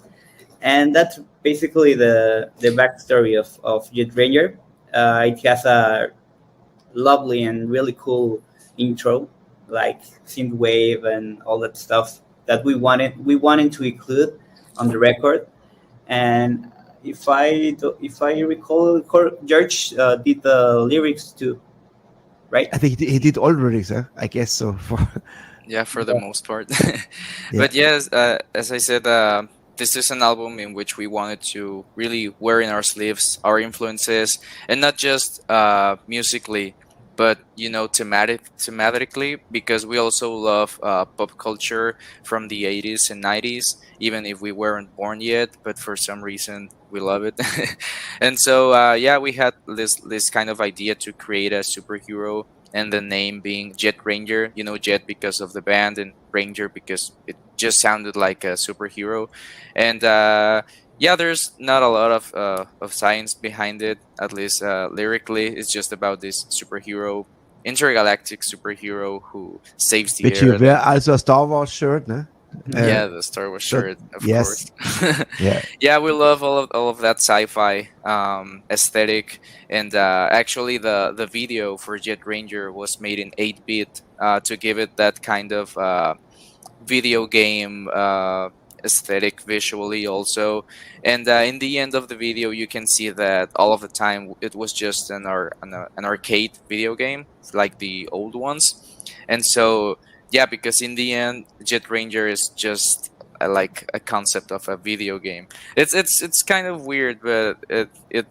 And that's basically the backstory of Jet Ranger. It has a lovely and really cool intro, like synthwave and all that stuff that we wanted to include on the record. And if I recall, George did the lyrics too, right? I think he did all lyrics, huh? I guess so. For Yeah, for the most part. Yeah. But yes, as I said, this is an album in which we wanted to really wear in our sleeves our influences, and not just musically, but thematically, because we also love pop culture from the 80s and 90s, even if we weren't born yet, but for some reason we love it. And so yeah, we had this kind of idea to create a superhero, and the name being Jet Ranger, Jet because of the band, and Ranger because it just sounded like a superhero. And yeah, there's not a lot of science behind it, at least lyrically. It's just about this superhero, intergalactic superhero who saves the which you Earth. wear also a Star Wars shirt, no? Yeah, the Star Wars shirt, of yes. course. Yeah. Yeah, we love all of that sci-fi aesthetic, and actually the video for Jet Ranger was made in 8-bit to give it that kind of video game aesthetic visually also. And in the end of the video, you can see that all of the time it was just an arcade video game, like the old ones. And so yeah, because in the end, Jet Ranger is just like a concept of a video game. It's kind of weird, but it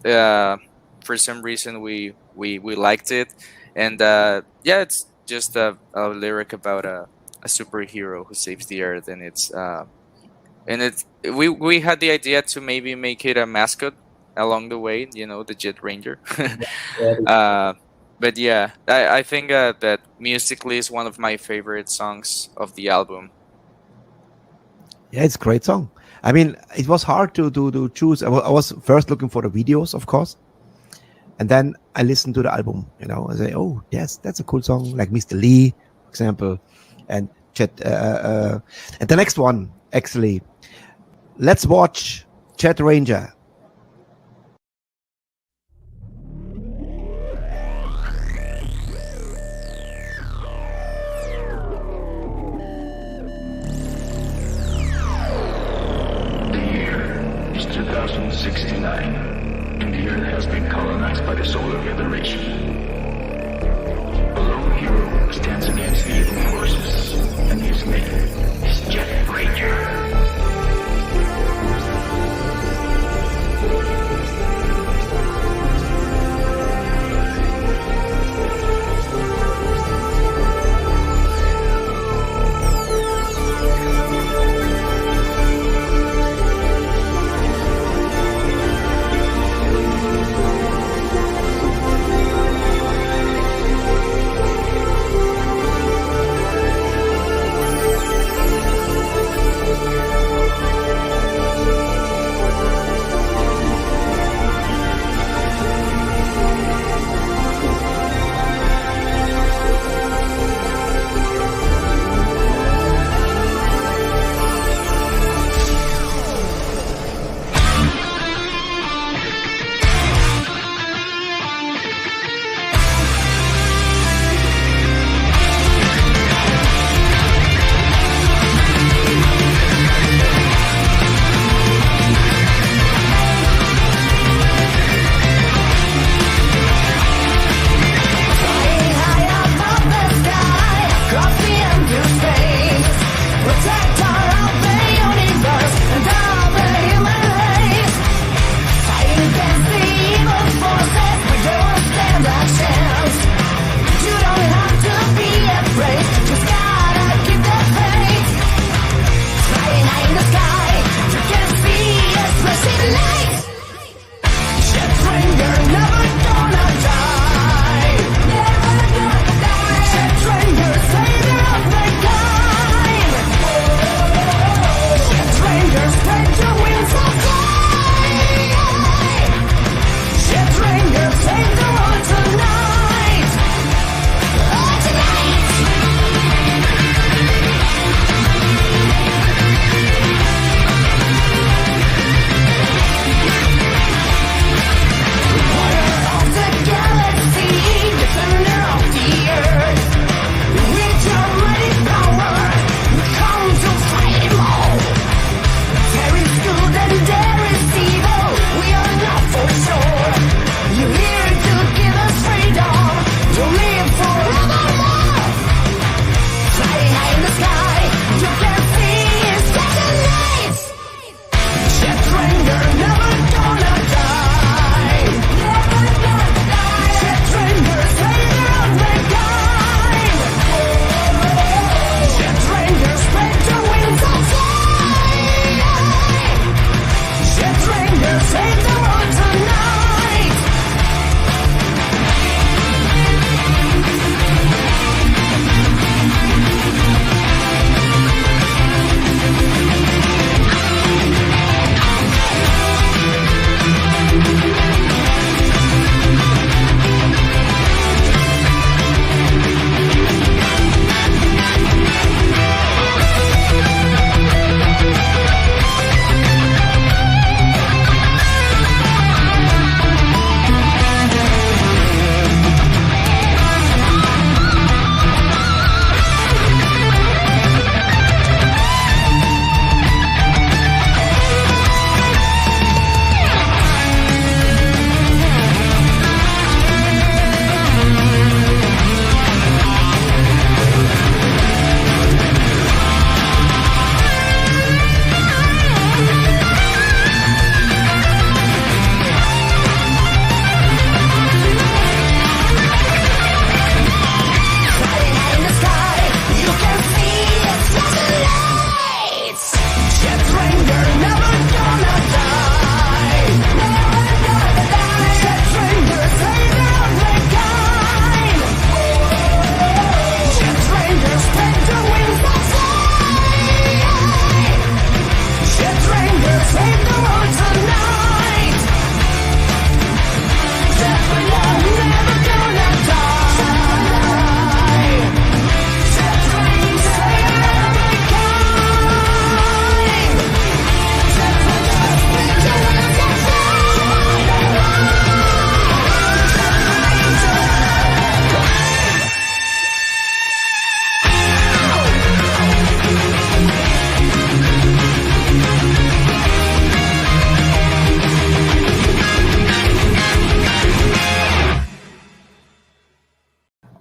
for some reason we liked it, and yeah, it's just a lyric about a superhero who saves the Earth, and we had the idea to maybe make it a mascot along the way, the Jet Ranger. But yeah, I think that musically is one of my favorite songs of the album. Yeah, it's a great song. I mean, it was hard to choose. I was first looking for the videos, of course, and then I listened to the album. I say, oh yes, that's a cool song, like Mr. Lee, for example, and Jet. And the next one, actually, let's watch Jet Ranger. The year is 2069, and the Earth has been colonized by the Solar Federation. A lone hero stands against the evil forces, and his name is Jet Ranger.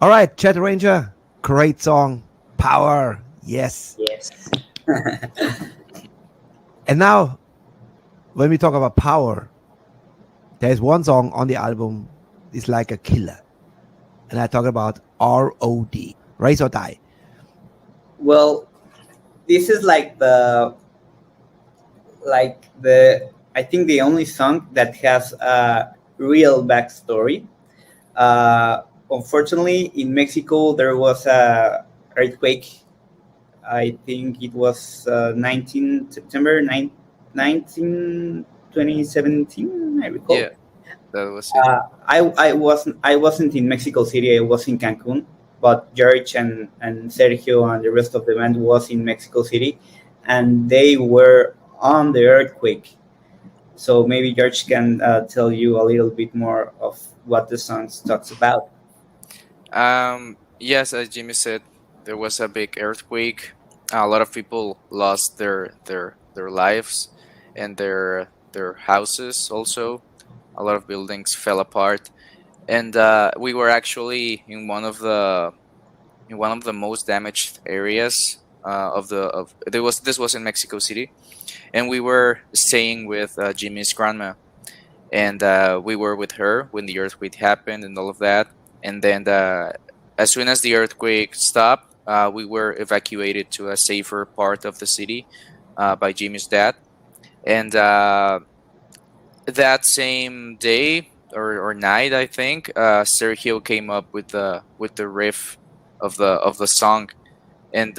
All right, Chet Ranger, great song, Power. Yes. Yes. And now, when we talk about power, there's one song on the album, it's like a killer. And I talk about R.O.D., Raise or Die. Well, this is like the I think the only song that has a real backstory. Unfortunately, in Mexico there was a earthquake. I think it was 19 September 2017. I recall. Yeah, that was it. I wasn't in Mexico City. I was in Cancun, but George and Sergio and the rest of the band was in Mexico City, and they were on the earthquake. So maybe George can tell you a little bit more of what the song talks about. Yes, as Jimmy said, there was a big earthquake. A lot of people lost their lives and their houses also. A lot of buildings fell apart, and we were actually in one of the most damaged areas this was in Mexico City, and we were staying with Jimmy's grandma, and we were with her when the earthquake happened and all of that. And then as soon as the earthquake stopped, we were evacuated to a safer part of the city by Jimmy's dad. And that same day or night, I think, Sergio came up with the riff of the song, and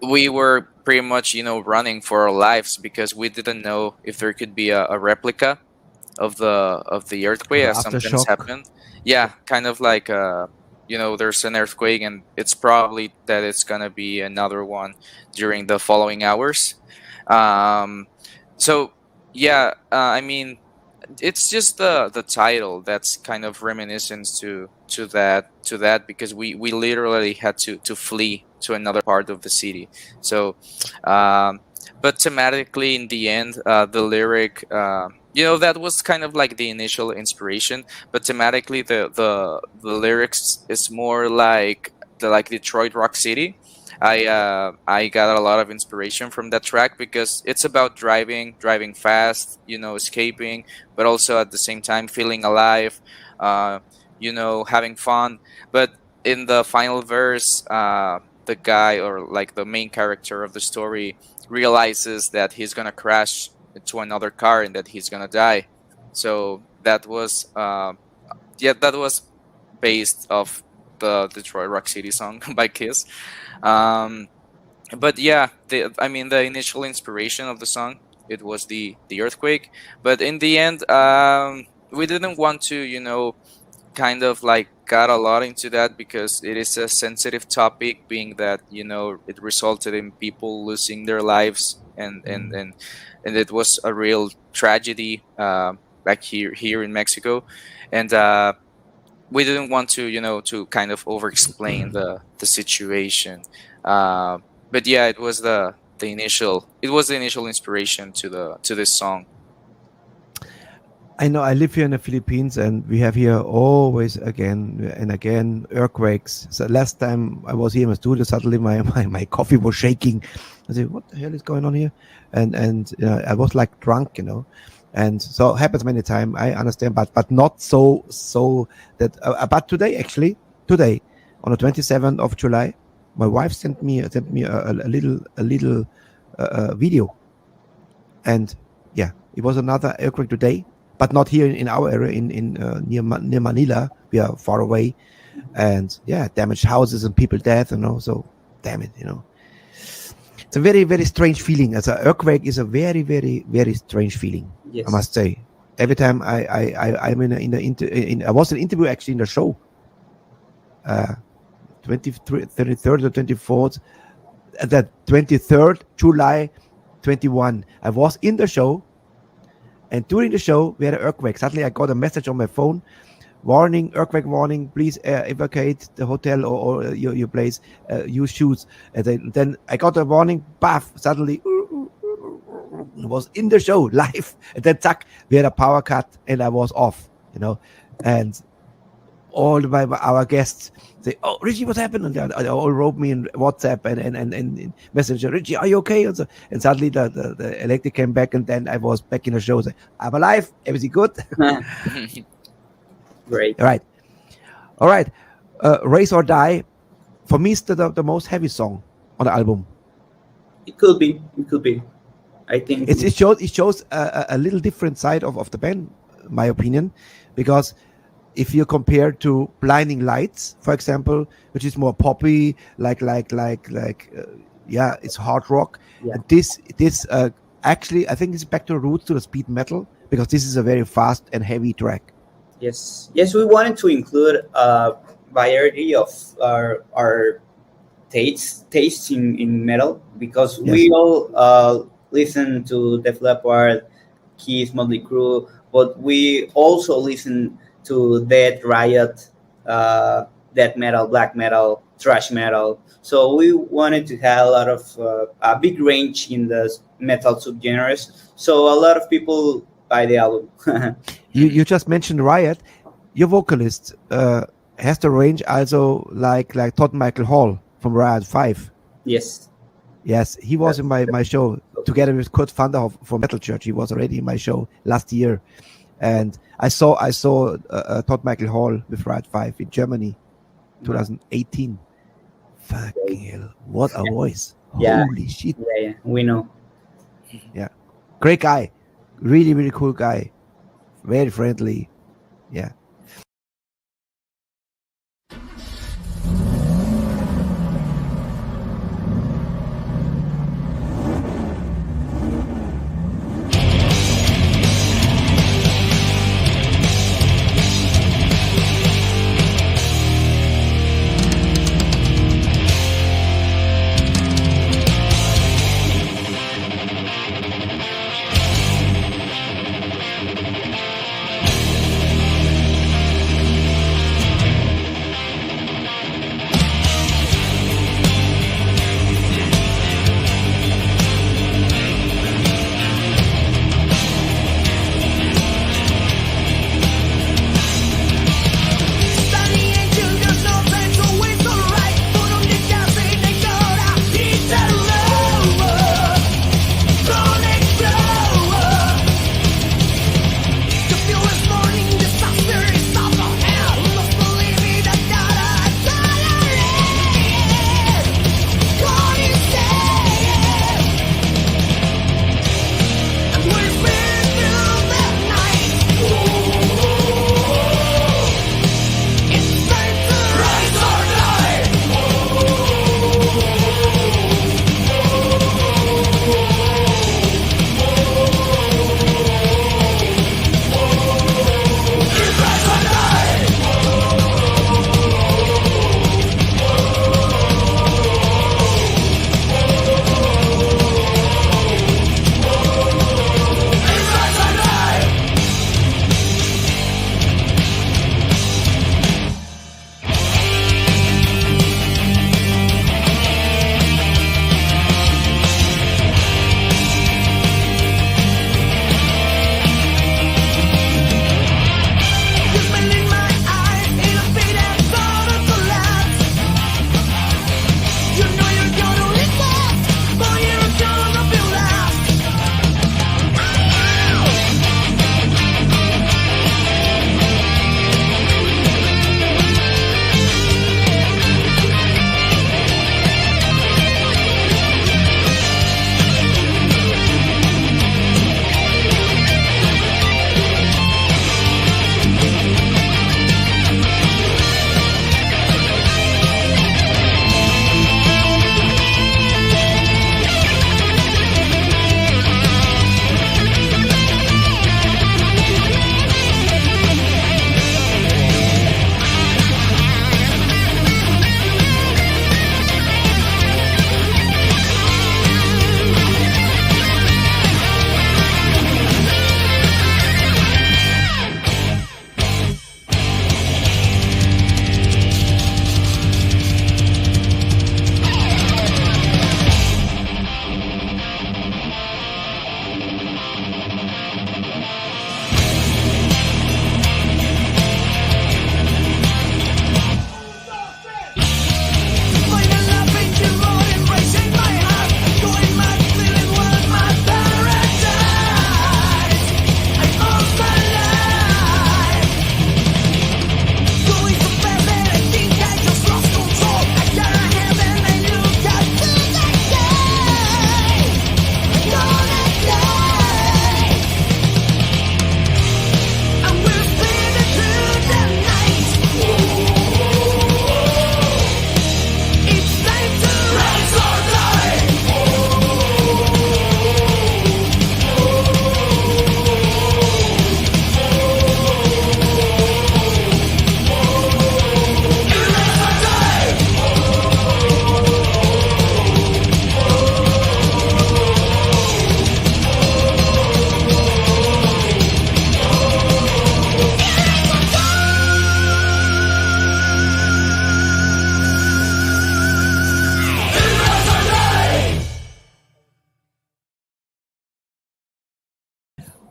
we were pretty much running for our lives because we didn't know if there could be a replica of the earthquake as sometimes Aftershock. happened. Yeah, kind of like there's an earthquake and it's probably that it's gonna be another one during the following hours. So yeah, I mean, it's just the title that's kind of reminiscent to that because we literally had to flee to another part of the city. So but thematically in the end, the lyric, that was kind of like the initial inspiration, but thematically the lyrics is more like Detroit Rock City. I got a lot of inspiration from that track because it's about driving fast, escaping, but also at the same time feeling alive, having fun. But in the final verse, the guy, or like the main character of the story, realizes that he's gonna crash into another car and that he's gonna die. So that was based off the Detroit Rock City song by Kiss. But yeah, the initial inspiration of the song, it was the earthquake. But in the end, we didn't want to kind of like got a lot into that because it is a sensitive topic, being that it resulted in people losing their lives, and it was a real tragedy back here in Mexico. And we didn't want to to kind of over explain the situation. But yeah, it was the initial inspiration to this song. I know I live here in the Philippines, and we have here always again and again earthquakes. So last time I was here in the studio, suddenly my coffee was shaking. I said, "What the hell is going on here?" And I was like drunk, and so it happens many times. I understand, but not so that. But today on the 27th of July, my wife sent me a little video, and yeah, it was another earthquake today. But not here in our area, in near Manila. We are far away, and yeah, damaged houses and people dead. So damn it, it's a very, very strange feeling. As an earthquake is a very, very, very strange feeling. Yes. I must say. Every time I'm I was in an interview actually in the show, 33rd or 24th, that 23rd July 21. I was in the show. And during the show, we had an earthquake. Suddenly, I got a message on my phone, warning, earthquake warning, please evacuate the hotel or your place, use shoes. And then I got a warning, baff, suddenly, it was in the show, live. And then, zack, we had a power cut, and I was off, And all our guests say, "Oh, Richie, what happened?" And they all wrote me in WhatsApp and Messenger, "Richie, are you okay?" And suddenly the electric came back, and then I was back in the show. Say, "I'm alive. Everything good." Great. All right. Race or Die, for me, is the most heavy song on the album. It could be. I think It shows a little different side of the band, in my opinion, because if you compare to Blinding Lights, for example, which is more poppy, like it's hard rock. Yeah. And this actually, I think it's back to the roots, to the speed metal, because this is a very fast and heavy track. Yes, we wanted to include a variety of our tastes in metal, because we all listen to Def Leppard, Kiss, Motley Crue, but we also listen to Death, Riot, death metal, black metal, thrash metal. So we wanted to have a lot of a big range in the metal subgenres. So a lot of people buy the album. You just mentioned Riot. Your vocalist has the range also like Todd Michael Hall from Riot 5. Yes, he was in my show together with Kurt Vanderhoff from Metal Church. He was already in my show last year, and I saw Todd Michael Hall with Riot 5 in Germany, 2018. Fucking hell, what a voice! Holy shit! Yeah, we know. Yeah, great guy, really, really cool guy, very friendly. Yeah.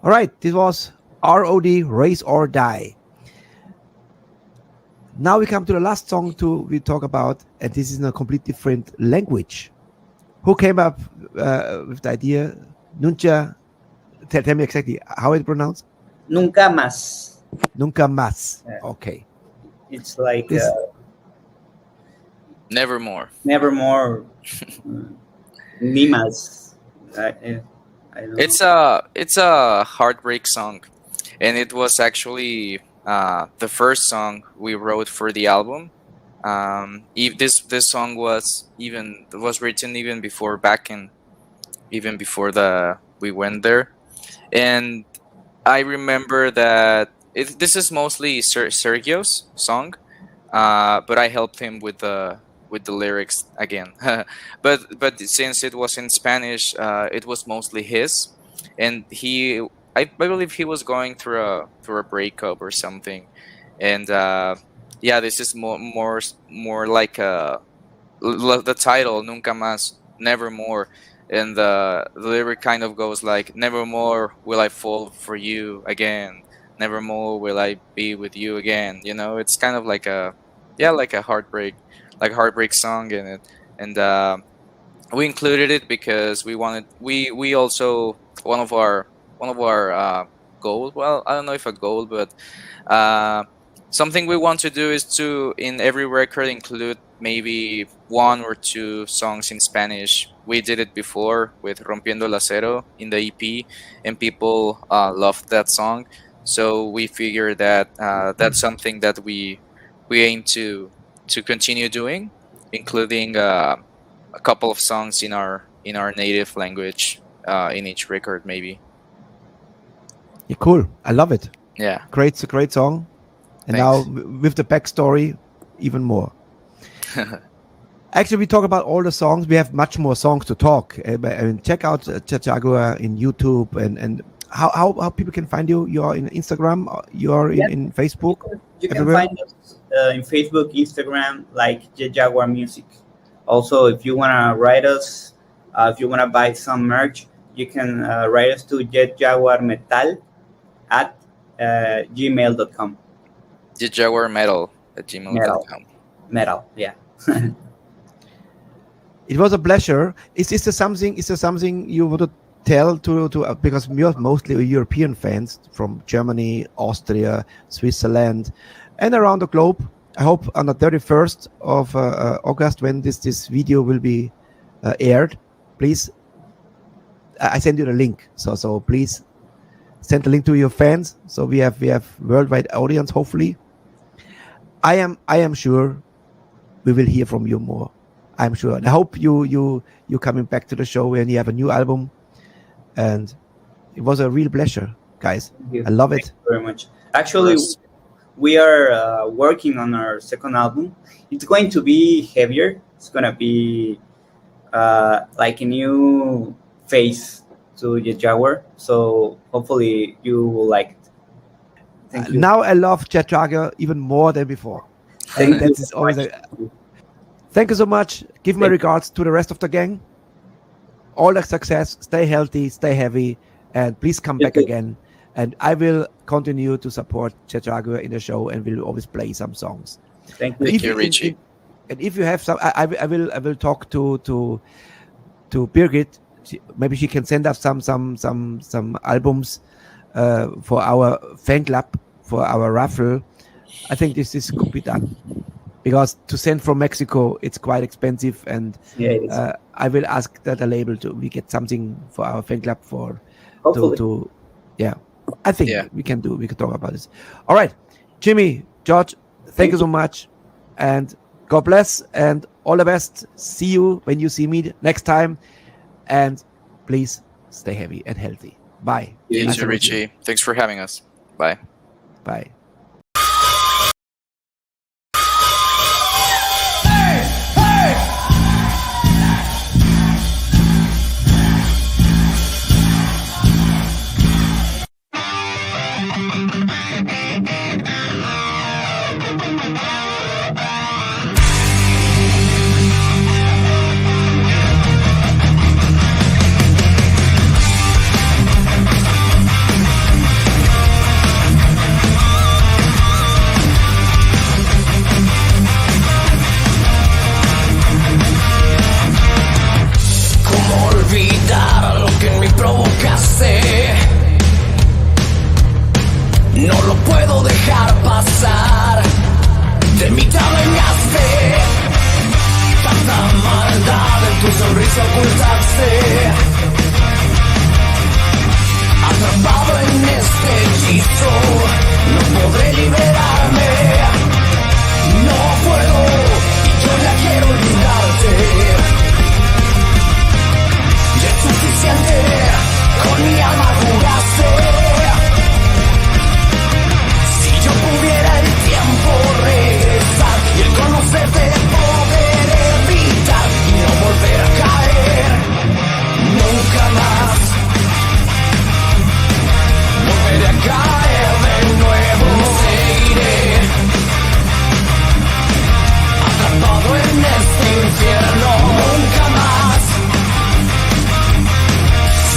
All right, this was ROD, Raise or Die. Now we come to the last song we talk about, and this is in a completely different language. Who came up with the idea? Nunca, tell me exactly how it's pronounced. Nunca más. Nunca más. Yeah. Okay. It's like Nevermore. nevermore. Ni más. I don't know. It's a heartbreak song, and it was actually the first song we wrote for the album. This song was written even before we went there, and I remember that this is mostly Sergio's song, but I helped him with the lyrics again. but since it was in Spanish, it was mostly his, and I believe he was going through a breakup or something, and this is more like the title Nunca Más, Nevermore, and the lyric kind of goes like, nevermore will I fall for you again, nevermore will I be with you again. It's kind of like a heartbreak song in it, and we included it because we also one of our goals, well, I don't know if a goal, but something we want to do is to, in every record, include maybe 1 or 2 songs in Spanish. We did it before with Rompiendo el Acero in the EP, and people loved that song, so we figured that that's something that we aim to continue doing, including a couple of songs in our native language in each record, maybe. Yeah, cool. I love it. Yeah, It's a great song, and Thanks. now with the backstory, even more. Actually, we talk about all the songs. We have much more songs to talk. Check out Jaguar in YouTube, and how people can find you. You are in Instagram. You are in Facebook. You can everywhere? find us in Facebook, Instagram, like Jaguar Music. Also, if you want to write us, if you want to buy some merch, you can write us to jetjaguarmetal@gmail.com. jetjaguarmetal@gmail.com. Metal, yeah. It was a pleasure. Is there something you would tell to because we are mostly European fans from Germany, Austria, Switzerland, and around the globe. I hope on the 31st of August, when this video will be aired, please, I send you the link. So please send the link to your fans. So we have worldwide audience. Hopefully, I am sure we will hear from you more. I'm sure. And I hope you coming back to the show when you have a new album. And it was a real pleasure, guys. I love it. Thank you very much. Actually, we are working on our second album. It's going to be heavier. It's going to be like a new face to the Jaguar. So hopefully you will like it. Thank you. Now I love Jaguar even more than before. Thank you That's so always much. Thank you so much. Give my regards to the rest of the gang. All the success. Stay healthy, stay heavy, and please come back again. And I will continue to support Jaguar in the show, and will always play some songs. Thank you. Thank you, Richie. And if you have some, I will talk to Birgit. Maybe she can send us some albums for our fan club, for our raffle. I think this could be done, because to send from Mexico it's quite expensive, and I will ask that the label we get something for our fan club to I think we can talk about this. All right, Jimmy, George, thank you so much, and God bless, and all the best. See you when you see me next time, and please stay heavy and healthy. Bye. You too, Richie. Thanks for having us. Bye. Bye. parece ocultarse. Atrapado en este hechizo, no podré liberarme. No puedo, y yo ya quiero olvidarte. Ya es suficiente, con mi alma jugaste. Si yo pudiera el tiempo regresar y el conocerte poder evitar y no volver a caer nunca más. Volveré a caer de nuevo, seguiré atrapado en este infierno, nunca más.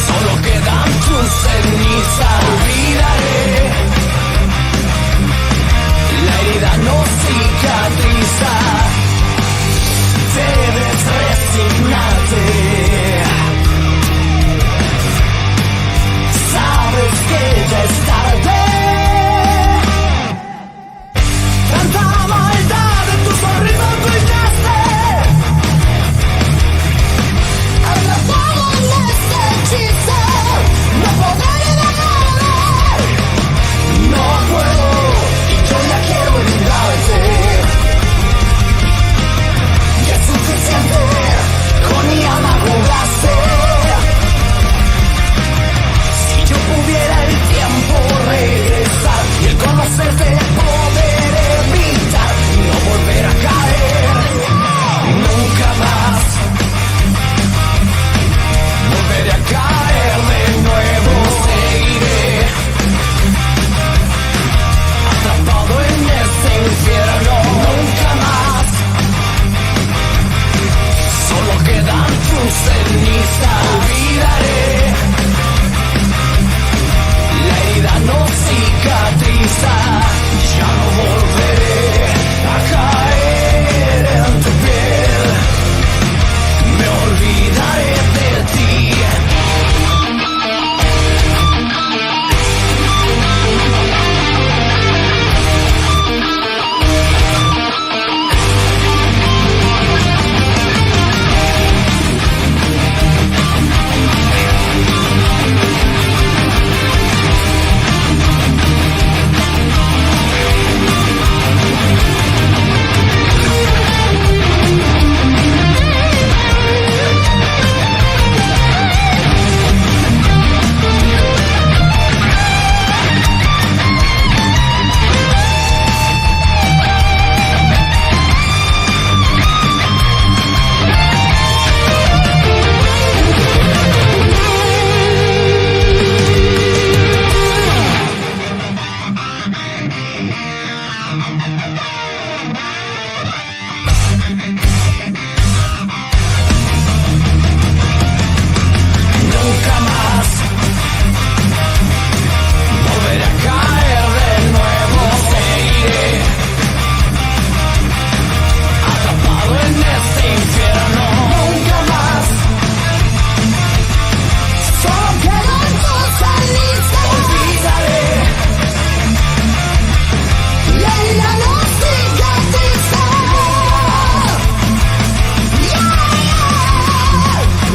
Solo quedan tus cenizas, olvidaré. La herida no cicatriza, debes resignarte. Sabes que ya es tarde. Tanta maldad en tu sonrisa brillaste. Atrapado en este hechizo, no podré dejar. No puedo, y yo ya quiero olvidarte. Ya es suficiente, con mi alma jugaste. Si yo pudiera el tiempo regresar y el conocerte poder evitar y no volver a caer nunca más. Volveré a caer de nuevo, seguiré atrapado en este infierno, nunca más. Solo quedan tus cenizas, olvidaré. La herida no cicatriza, ya no volveré a caer en tu piel. Me olvidaré de ti. Nunca más. Volveré a caer de nuevo, seguiré atrapado en este infierno, nunca más. Solo quedan tus cenizas, olvidaré. La herida no cicatriza.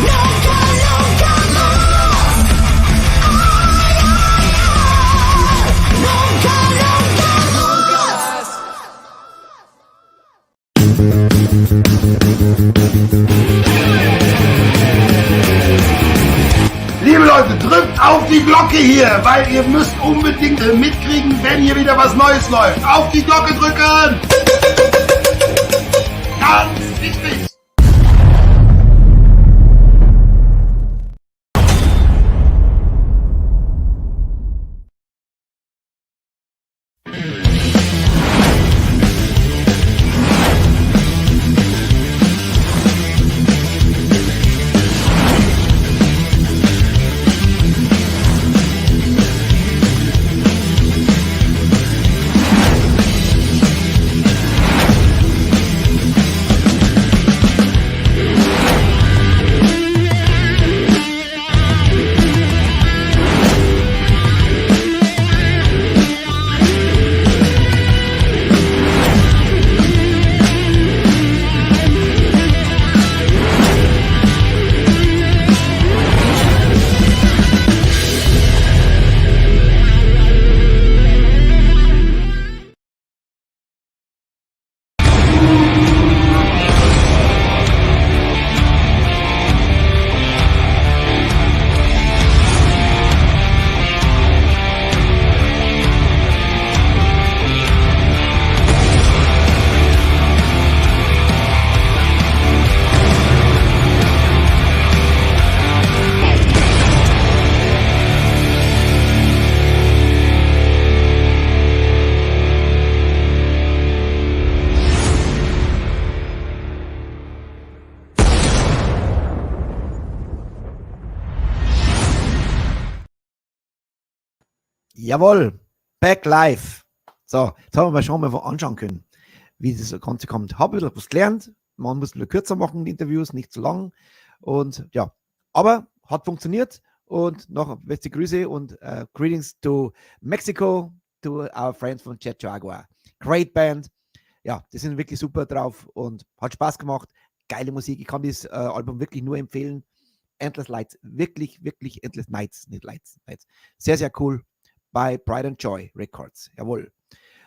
Nunca, nunca más. Nunca, nunca más. Liebe Leute, drückt auf die Glocke hier, weil ihr müsst unbedingt mitkriegen, wenn hier wieder was Neues läuft. Auf die Glocke drücken! Ganz wichtig! Jawohl, back live. So, jetzt haben wir mal schon mal anschauen können, wie das Ganze kommt. Habe wieder was gelernt. Man muss ein bisschen kürzer machen, die Interviews, nicht zu lang. Und ja, aber hat funktioniert. Und noch beste Grüße und greetings to Mexico, to our friends von Jaguar. Great Band. Ja, die sind wirklich super drauf und hat Spaß gemacht. Geile Musik. Ich kann dieses Album wirklich nur empfehlen. Endless Lights. Wirklich, wirklich Endless Nights. Nicht Lights. Sehr, sehr cool. Bei Pride and Joy Records. Jawohl.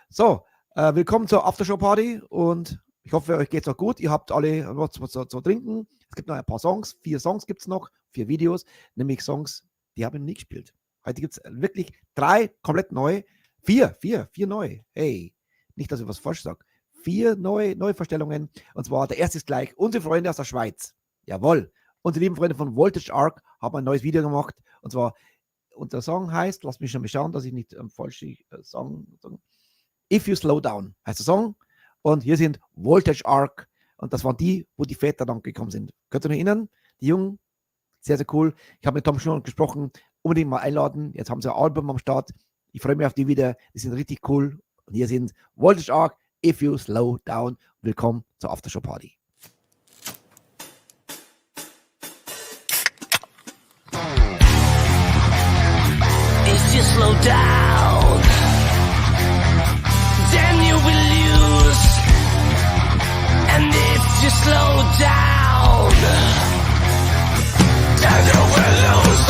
So, willkommen zur Aftershow-Party und ich hoffe, euch geht es auch gut. Ihr habt alle was zu trinken. Es gibt noch ein paar Songs. 4 Songs gibt es noch. 4 Videos. Nämlich Songs, die habe ich noch nie gespielt. Heute gibt es wirklich 3 komplett neu. 4 neu. Hey, nicht, dass ich was falsch sage. 4 neue Vorstellungen. Und zwar, der erste ist gleich unsere Freunde aus der Schweiz. Jawohl. Unsere lieben Freunde von Voltage Arc haben ein neues Video gemacht. Und zwar, und der Song heißt, lasst mich schon mal schauen, dass ich nicht falsch Song. If You Slow Down heißt der Song. Und hier sind Voltage Arc. Und das waren die, wo die Väter dann gekommen sind. Könnt ihr euch erinnern? Die Jungen. Sehr, sehr cool. Ich habe mit Tom schon gesprochen. Unbedingt mal einladen. Jetzt haben sie ein Album am Start. Ich freue mich auf die wieder. Die sind richtig cool. Und hier sind Voltage Arc. If You Slow Down. Willkommen zur Aftershow Party. If you slow down, then you will lose. And if you slow down, then you will lose.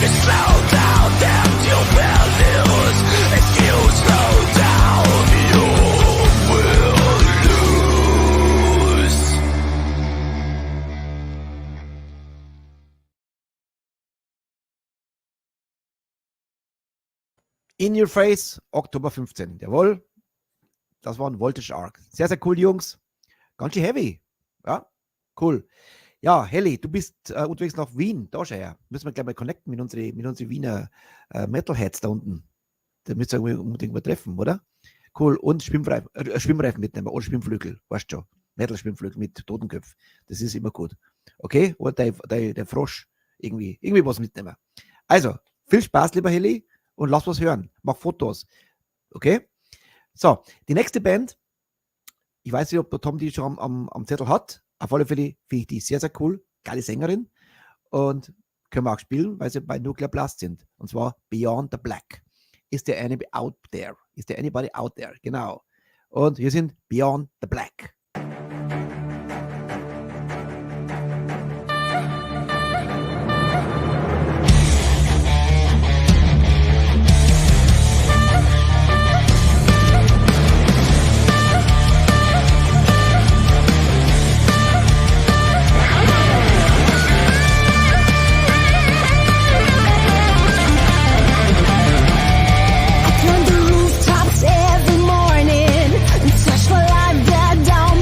Slow down, damn you. In Your Face, Oktober 15. Jawohl. Das war ein Voltage Arc. Sehr, sehr cool, Jungs. Ganz schön heavy. Ja, cool. Ja, Helly, du bist unterwegs nach Wien. Da schau her. Müssen wir gleich mal connecten mit unseren Wiener Metalheads da unten. Da müsst ihr unbedingt mal treffen, oder? Cool. Und Schwimmreifen mitnehmen. Oder Schwimmflügel. Weißt du schon. Metal-Schwimmflügel mit Totenköpf. Das ist immer gut. Okay? Oder der Frosch. Irgendwie was mitnehmen. Also, viel Spaß, lieber Helly. Und lass was hören. Mach Fotos. Okay? So, die nächste Band. Ich weiß nicht, ob der Tom die schon am Zettel hat. Auf alle Fälle finde ich die sehr, sehr cool. Geile Sängerin. Und können wir auch spielen, weil sie bei Nuclear Blast sind. Und zwar Beyond the Black. Is there anybody out there? Is there anybody out there? Genau. Und hier sind Beyond the Black. Every morning, touch my life, dead down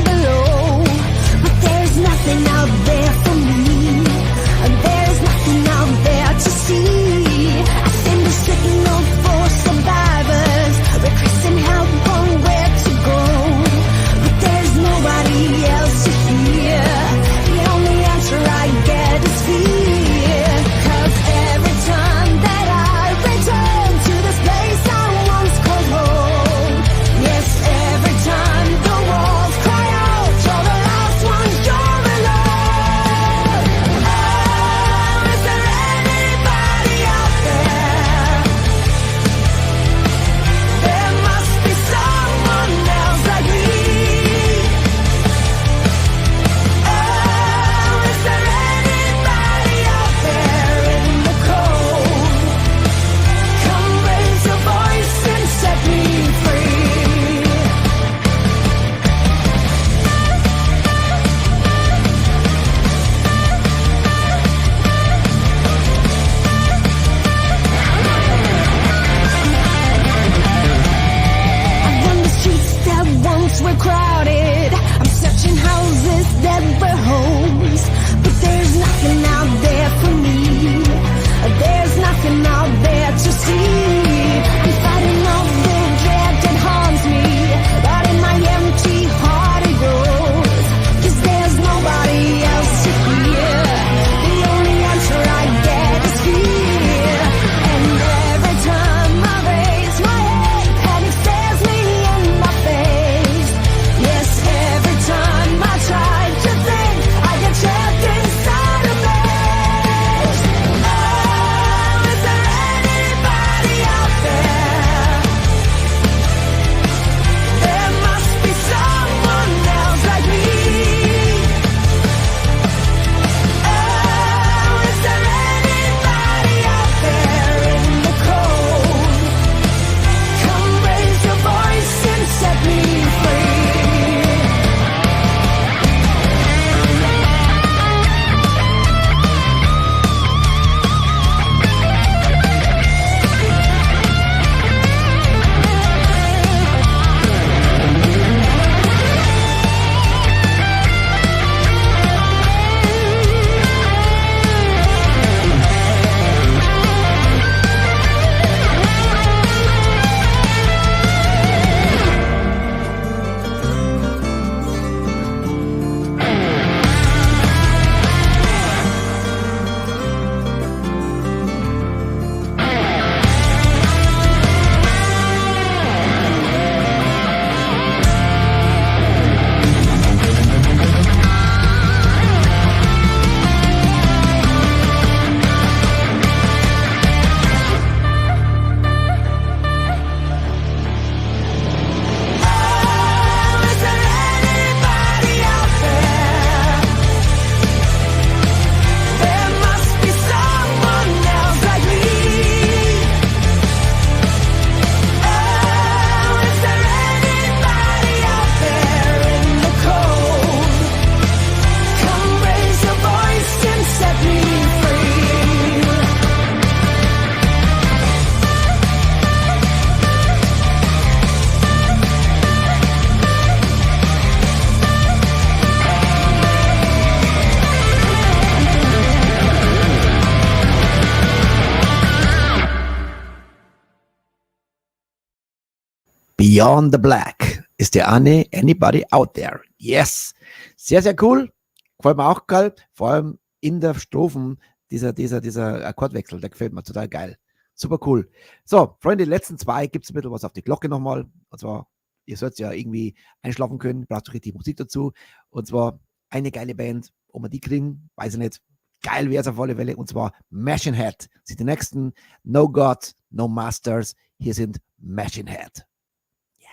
Beyond the Black. Ist der Anybody Out There? Yes. Sehr, sehr cool. Gefällt mir auch geil. Vor allem in der Strophen dieser Akkordwechsel, der gefällt mir total geil. Super cool. So, Freunde, die letzten zwei gibt es ein bisschen was auf die Glocke nochmal. Und zwar, ihr sollt ja irgendwie einschlafen können, braucht ihr richtig Musik dazu. Und zwar eine geile Band, ob wir die kriegen, weiß ich nicht. Geil wäre es auf alle Fälle. Und zwar Machine Head. Sind die nächsten. No God, No Masters. Hier sind Machine Head.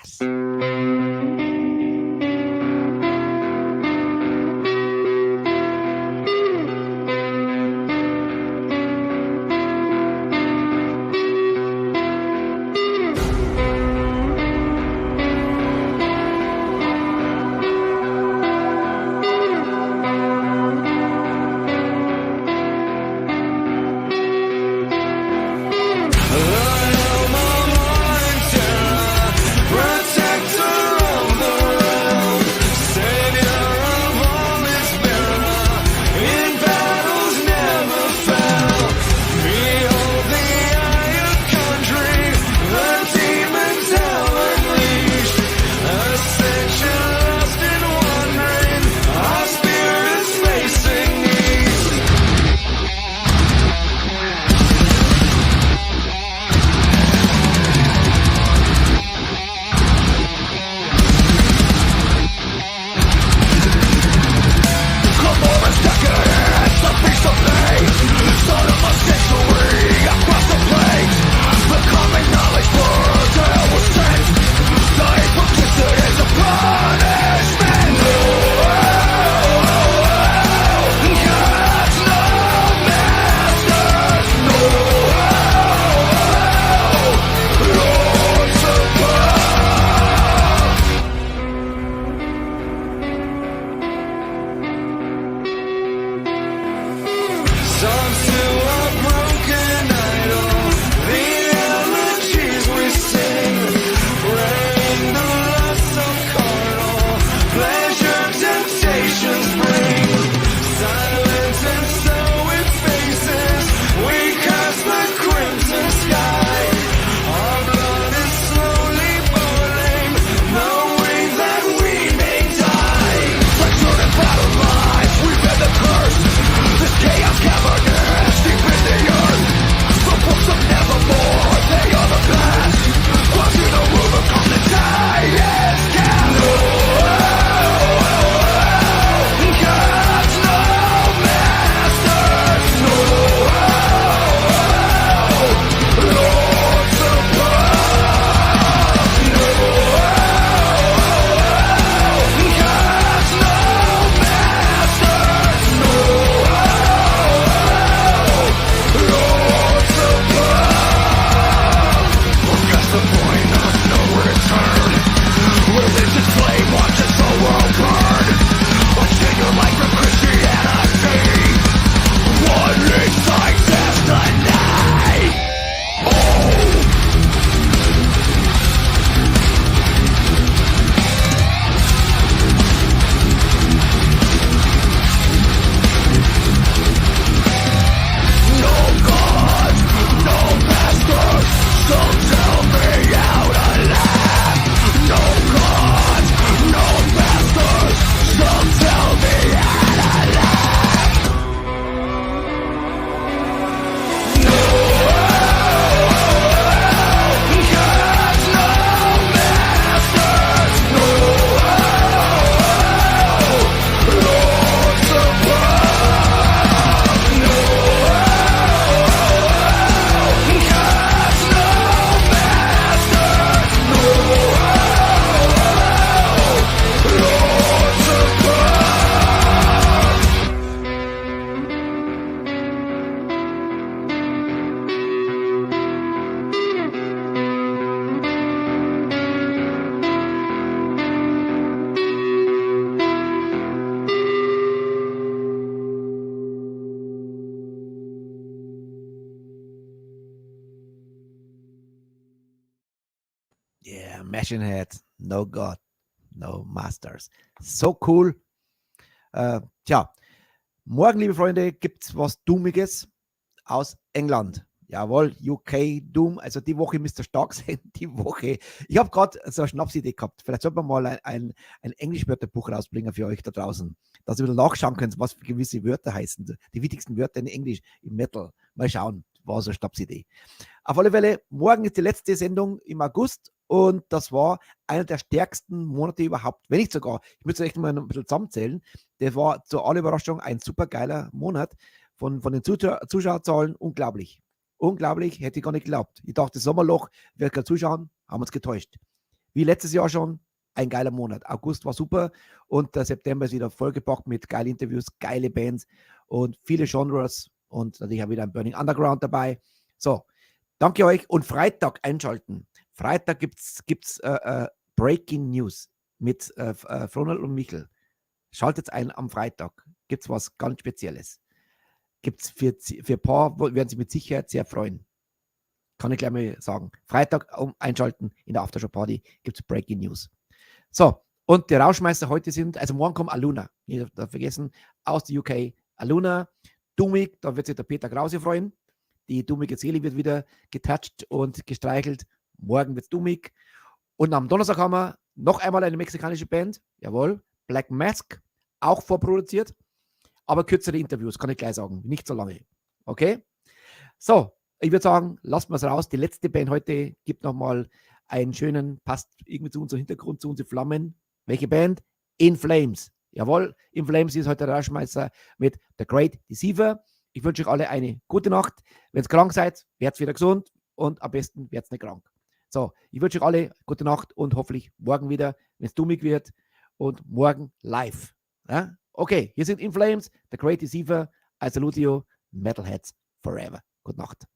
Yes. Yeah, Machine Head, No God, No Masters. So cool. Tja, morgen, liebe Freunde, gibt es was Dummiges aus England. Jawohl, UK Doom. Also die Woche müsst ihr stark sein. Die Woche. Ich habe gerade so eine Schnapsidee gehabt. Vielleicht sollte man mal ein Englisch-Wörterbuch rausbringen für euch da draußen, dass ihr wieder nachschauen könnt, was für gewisse Wörter heißen. Die wichtigsten Wörter in Englisch, im Metal. Mal schauen, war so eine Schnapsidee. Auf alle Fälle, morgen ist die letzte Sendung im August und das war einer der stärksten Monate überhaupt. Wenn nicht sogar, ich müsste echt mal ein bisschen zusammenzählen, der war zu aller Überraschung ein super geiler Monat. Von den Zuschauerzahlen unglaublich. Unglaublich, hätte ich gar nicht geglaubt. Ich dachte, Sommerloch, wird kein zuschauen, haben uns getäuscht. Wie letztes Jahr schon, ein geiler Monat. August war super und der September ist wieder vollgepackt mit geilen Interviews, geile Bands und viele Genres und natürlich auch wieder ein Burning Underground dabei. So, danke euch und Freitag einschalten. Freitag gibt's Breaking News mit Fronal und Michel. Schaltet ein am Freitag. Gibt es was ganz Spezielles. Gibt es für ein paar, werden Sie mit Sicherheit sehr freuen. Kann ich gleich mal sagen. Freitag einschalten in der Aftershow-Party gibt es Breaking News. So, und die Rauschmeister heute sind, also morgen kommt Aluna. Ich darf vergessen, aus der UK. Aluna, Dumig, da wird sich der Peter Krause freuen. Die dummige Seele wird wieder getoucht und gestreichelt. Morgen wird es dummig. Und am Donnerstag haben wir noch einmal eine mexikanische Band. Jawohl, Black Mask, auch vorproduziert. Aber kürzere Interviews, kann ich gleich sagen. Nicht so lange. Okay? So, ich würde sagen, lasst mal es raus. Die letzte Band heute gibt nochmal einen schönen, passt irgendwie zu unserem Hintergrund, zu unseren Flammen. Welche Band? In Flames. Jawohl, In Flames ist heute der Rauschmeister mit The Great Deceiver. Ich wünsche euch alle eine gute Nacht. Wenn ihr krank seid, werdet wieder gesund und am besten werdet nicht krank. So, ich wünsche euch alle gute Nacht und hoffentlich morgen wieder, wenn es dummig wird und morgen live. Ja? Okay, hier sind In Flames, The Great Deceiver, I salute you, Metalheads Forever. Gute Nacht.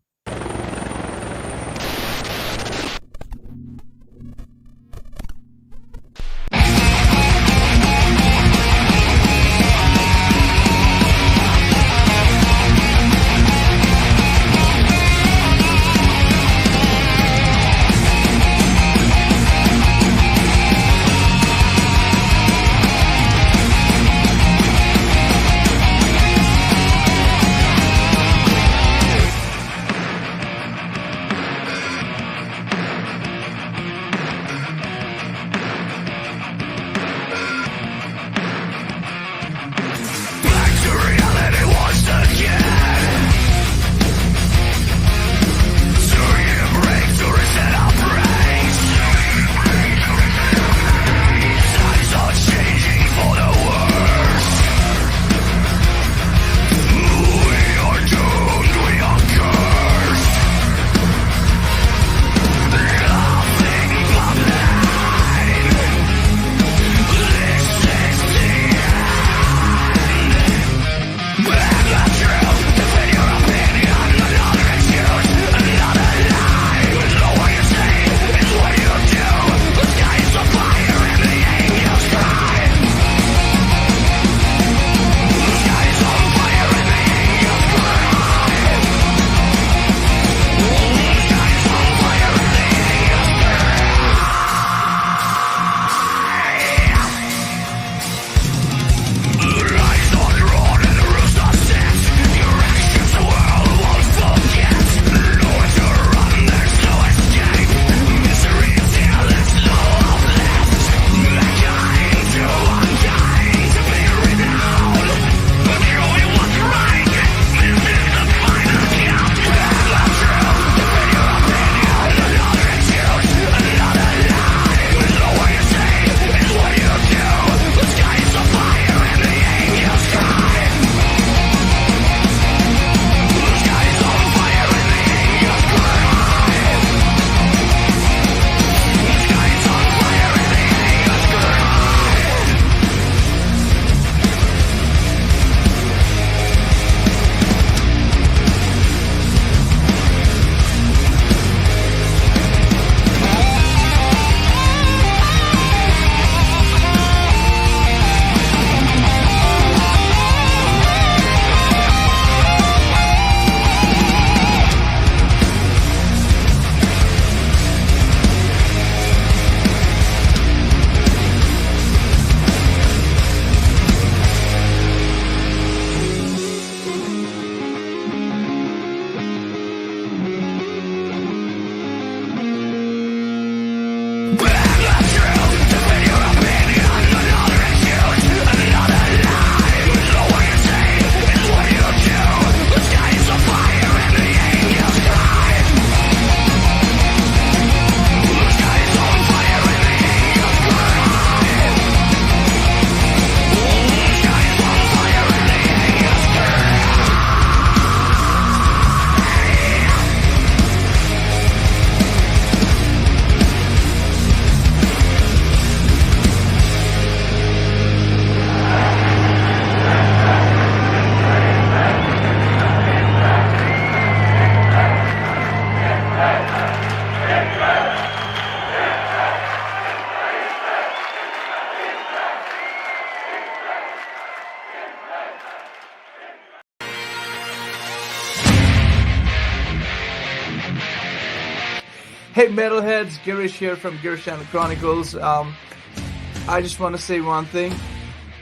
Hey Metalheads, Girish here from Girish Chronicles. I just want to say one thing.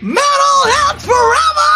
Metalheads forever!